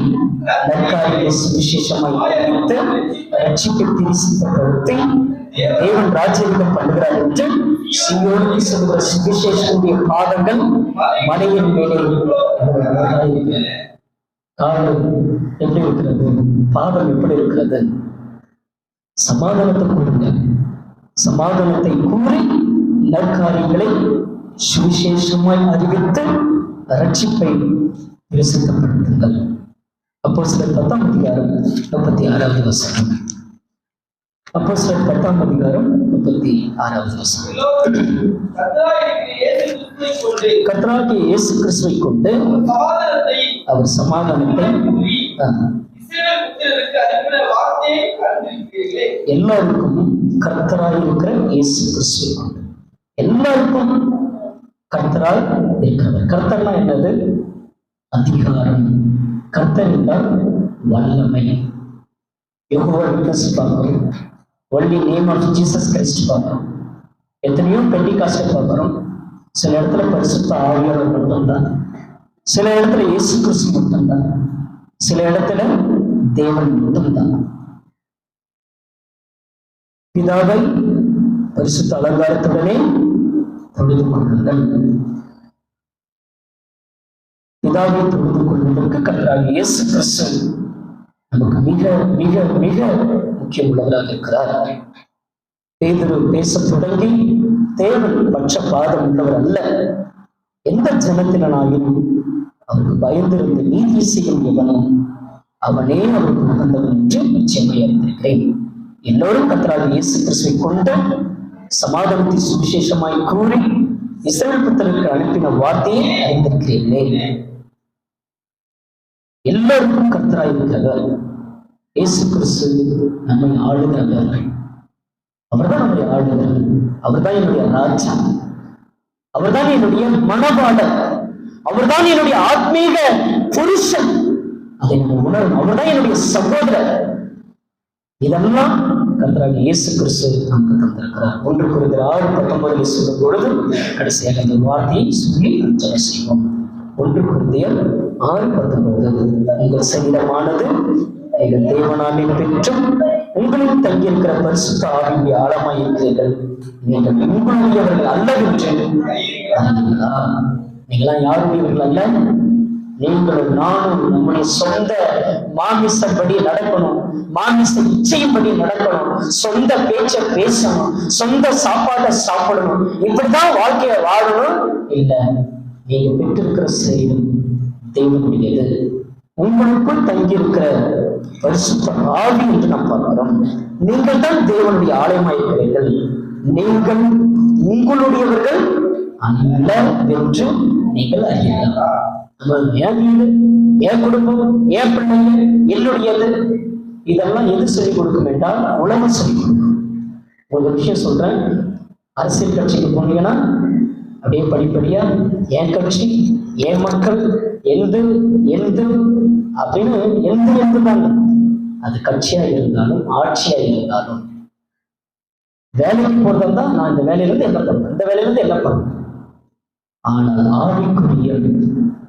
நற்காரியங்களை சுவிசேஷமாய் அறிவித்து ரட்சிப்பை பரிசுத்தப்படுத்தி தேவன் ராஜ்யம் பண்ணுகிறார் என்று சீயோனுக்கு சொல்கிற சுவிசேஷனுடைய பாதங்கள் மலையின் மேலே காலம் எப்படி இருக்கிறது? பாதம் எப்படி இருக்கிறது? சமாதானத்தை கூறுங்க. சமாதானத்தை கூறி நற்காரியங்களை சுவிசேஷமாய் அறிவித்து ரட்சிப்பை பிரசித்தப்படுத்துங்கள். அப்போஸ்தலர் 10:36. அப்போஸ்தலர் 10:36. கர்த்தராகிய இயேசு கிறிஸ்துவை கொண்டு அவர் சமாதானத்தை எல்லாருக்கும் கர்த்தராய் இருக்கிற இயேசு கிறிஸ்துவை கொண்டு எல்லாருக்கும் கர்த்தராய் இருக்கிறவர். கர்த்தர்னா என்னது? அதிகாரம். கர்த்தர் என்றால் வல்லமை. யெகோவா பார்க்கிறோம், only name of Jesus Christ பார்க்கிறோம். எத்தனையோ பெண்டிகாஸ்டை பார்க்கிறோம். சில இடத்துல பரிசுத்த ஆவியானவர் மட்டும்தான், சில இடத்துல இயேசு கிறிஸ்து மட்டும்தான், சில இடத்துல தேவன் மட்டும்தான். பிதாவை பரிசுத்த அலங்காரத்துடனே தொழுது கொள்ளுங்கள். பிதாவை தொழுது கொள்வதற்கு கர்த்தராகிய இயேசு கிறிஸ்து நமக்கு மிக மிக மிக முக்கியம் உள்ளவராக இருக்கிறார். பேதுரு பேச தொடங்கி, தேவன் பட்சபாதம் உள்ளவர் அல்ல, எந்த ஜனத்தினாலும் அவருக்கு பயந்திருந்து நீதி செய்யும் எவனும் அவனே அவருக்கு உகந்தவன் என்று நிச்சயமாய் அறிந்திருக்கிறேன். எல்லோரும் கர்த்தராகிய இயேசு கிறிஸ்துவை கொண்டு சமாதானத்தை சுவிசேஷமாய் கூறி இஸ்ரவேல் புத்திரருக்கு அனுப்பின வார்த்தையை அறிந்திருக்கிறேன். எல்லாருக்கும் கர்த்தராய் இருக்கிறவர் இயேசு கிறிஸ்து நம்மை ஆளுகிறவர். அவர்தான் நம்முடைய ஆளுநர், அவர்தான் என்னுடைய ராஜா, அவர்தான் என்னுடைய மனவாளர், அவர்தான் என்னுடைய ஆத்மீக புருஷன். அதை நம்ம உணரும். அவர்தான் என்னுடைய சகோதரர். இதெல்லாம் கர்த்தராகிய இயேசு கிறிஸ்து நமக்கு தந்திருக்கிறார். 1 கொரிந்தியர் 6:19 சொல்லும் பொழுது கடைசியாக இந்த வார்த்தையை சொல்லி ஜெபம் செய்வோம். 1 கொரிந்தியர் 6:19 உங்கள் சரீரமானது நீங்கள் தேவனாலே பெற்றும் உங்களில் தங்கியிருக்கிற பரிசுத்த ஆவியுடைய ஆழமாய் இருக்கிறீர்கள், நீங்கள் உங்களுடையவர்கள் அல்லவென்று அறிவீர்களா? நீங்களாம் யாருடையவர்கள் அல்ல. நீங்களும் நானும் நம்முடைய சொந்த மாமிசப்படி நடக்கணும், மாமிச இச்சையின்படி நடக்கணும், சொந்த பேச்ச பேசணும், சொந்த சாப்பாட்டை சாப்பிடணும், இப்படிதான் வாழ்க்கையை வாழணும் இல்ல. நீங்க பெற்றிருக்கிற சரீரம் தேவனுடையது, உங்களுக்குள் தங்கியிருக்கிற பரிசுத்த ஆவி என்று நாம் பார்க்கிறோம். நீங்கள் தான் தேவனுடைய ஆலயமாயிருக்கிறீர்கள். நீங்கள் உங்களுடையவர்கள் அல்ல என்று நீங்கள் அறியலாம். என் வீடு, என் குடும்பம், என் பிள்ளைங்க என்னுடையது, இதெல்லாம் எது சொல்லிக் கொடுக்கும் என்றால் உலகம் சொல்லிக் கொடுக்கும். ஒரு விஷயம் சொல்றேன், அரசியல் கட்சிக்கு போனீங்கன்னா அப்படியே படிப்படியா என் கட்சி, என் மக்கள், எந்து எந்து அப்படின்னு எந்து தாங்க. அது கட்சியா இருந்தாலும் ஆட்சியா இருந்தாலும், வேலைக்கு போறதா நான் இந்த வேலையிலிருந்து என்ன பண்ணுவேன், இந்த வேலையிலிருந்து என்ன பண்ணுவேன். ஆனால் ஆவிக்குரிய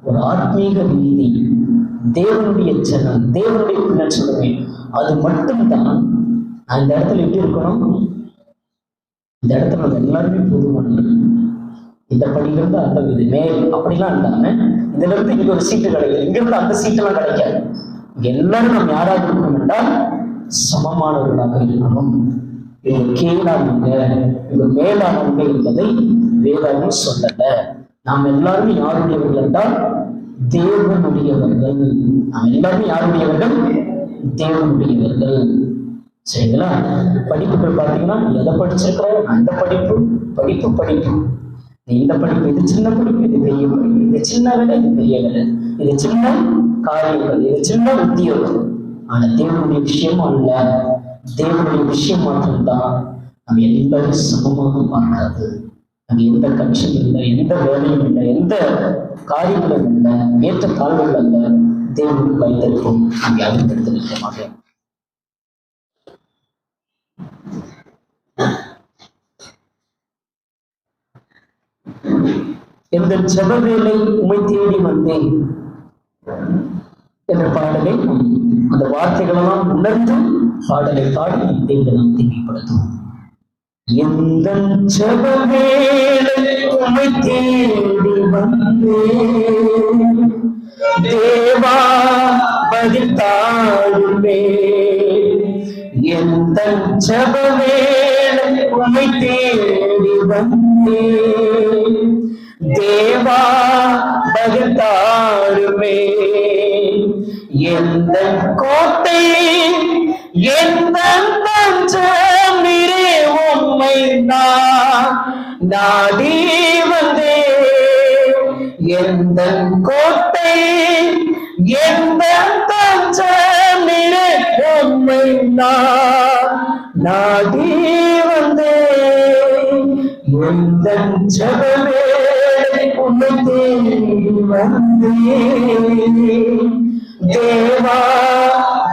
ஒரு ஆத்மீக நீதி, தேவனுடைய ஜனம், தேவனுடைய பிள்ளை சொல்லுவேன், அது மட்டும்தான். நான் இந்த இடத்துல எப்படி இருக்கணும், இந்த இடத்துல நம்ம எல்லாருமே பொதுவானது. இந்த படியிலிருந்து அந்த இது மேல் அப்படிலாம் இல்லாம இதுல இருந்து இங்க ஒரு சீட்டு கிடையாது, இங்க இருந்து அந்த சீட்டெல்லாம் கிடைக்காது. இங்க எல்லாரும் நம்ம யாராக இருக்கணும் என்றால் சமமானவர்களாக இருக்கணும். இவங்க கீழானவங்க, இவங்க மேலானவங்க என்பதை வேதாவும் சொல்லல. நாம் எல்லாருமே யாருடையவர்கள் என்றால் தேவனுடையவர்கள். நாம் எல்லாருமே யாருடையவர்கள்? தேவனுடையவர்கள். சரிங்களா? படிப்புகள் பார்த்தீங்கன்னா எதை படிச்சிருக்கிறோம், அந்த படிப்பு இந்த படிப்பு, இது சின்ன படிப்பு, இது பெரிய படிப்பு, இது சின்ன வேலை, இது பெரிய வேலை, இது சின்ன காரியங்கள், இது சின்ன உத்தியோகம். ஆனா தேவனுடைய விஷயம் அல்ல. தேவனுடைய விஷயம் மாத்திரம்தான் நம்ம எல்லாரும் சமமாக பார்க்காது. அங்க எந்த கட்சியும் இல்லை, எந்த வேலையும் இல்லை, எந்த காரியங்களும் இல்லை, ஏற்ற தாழ்வுகள் அல்ல. தேவனுக்கு பயந்திருக்கும் நாம் யாரும் எடுத்து நிற்கமாக. எந்த ஜெப வேலை உம்மை தேடி வந்தேன் என்ற பாடலை, அந்த வார்த்தைகளெல்லாம் உணர்ந்து பாடலை பாடி தேவனை நாம் தீமைப்படுத்துவோம். எந்த ஜெப வேலை உம்மை தேடி வந்தேன், தேவா பதில் தாருமே. எந்த ஜெப வேலை உம்மை தேடி வந்தேன், தேவா பதில் தாருமே. எந்த கோட்டை, எந்த தஞ்சம் நீரே, உம்மை நான் நாடி வந்தேன். எந்த கோட்டை, எந்த தஞ்சம் நீரே, உம்மை நான் நாடி வந்தேன். எந்த ஜெப வேலை உம்மை தேடி வந்தேன், தேவா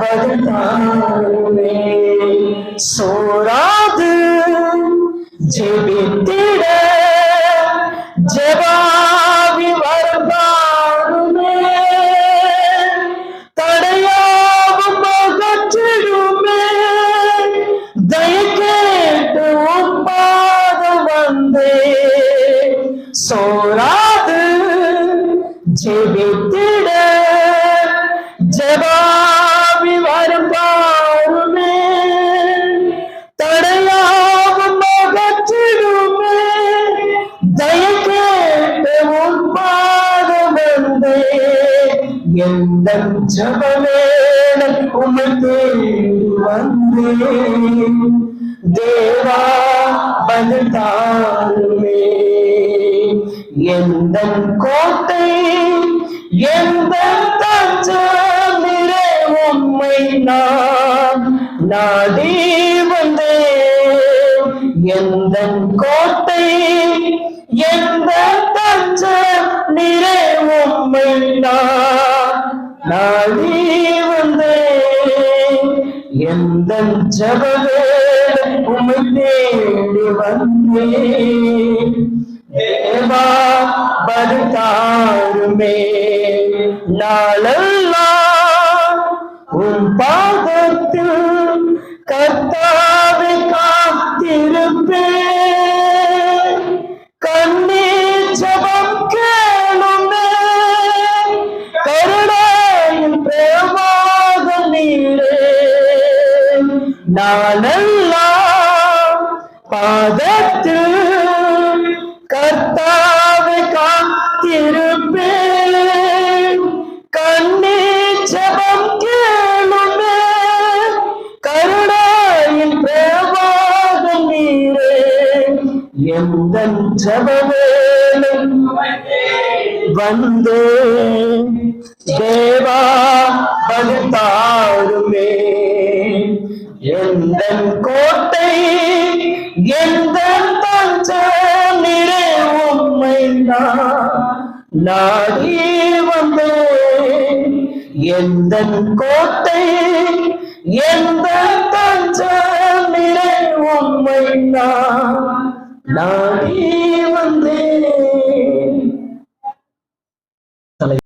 பதில் தாருமே. சோரா வந்தே சோராது ஜெபித்திட ஜபாவி வரும் பாருமே தடையாவும் அகற்றிடுமே தயக்கேட்டு உன் பாதம் வந்தே எந்த ஜபவேளை உம்மை தேடி வந்தேன் தேவா பதில் தாருமே எந்த கோட்டை எந்த தஞ்சமிரே உம்மை நான் நாடி வந்தேன் எந்த கோட்டை எந்த தஞ்சமிரே உம்மை நான் நாடி வந்தேன் எந்த ஜபவேளை உம்மை தேடி வந்தேன் தேவா பதில் தாருமே நாளெல்லாம் உன் பாதத்தில் கர்த்தாவை காத்திருப்பேன் கண்ணீர் ஜெபம் கேளுமே கருணையின் பிரேமாக நீரே நாளெல்லாம் பாதத்தில் கர்த்தாவை காத்திருப்பேன் கண்ணீர் ஜெபம் கேளுமே கருணையின் பிரவாகம் நீரே எந்த ஜபவேளை வந்தே தேவா பதில் தாருமே எந்த கோட்டை எந்த தஞ்சமிரே உம்மை நான் நாடி வந்தேன் எந்த கோட்டை எந்த தஞ்சமிரே உம்மை நான் நாடி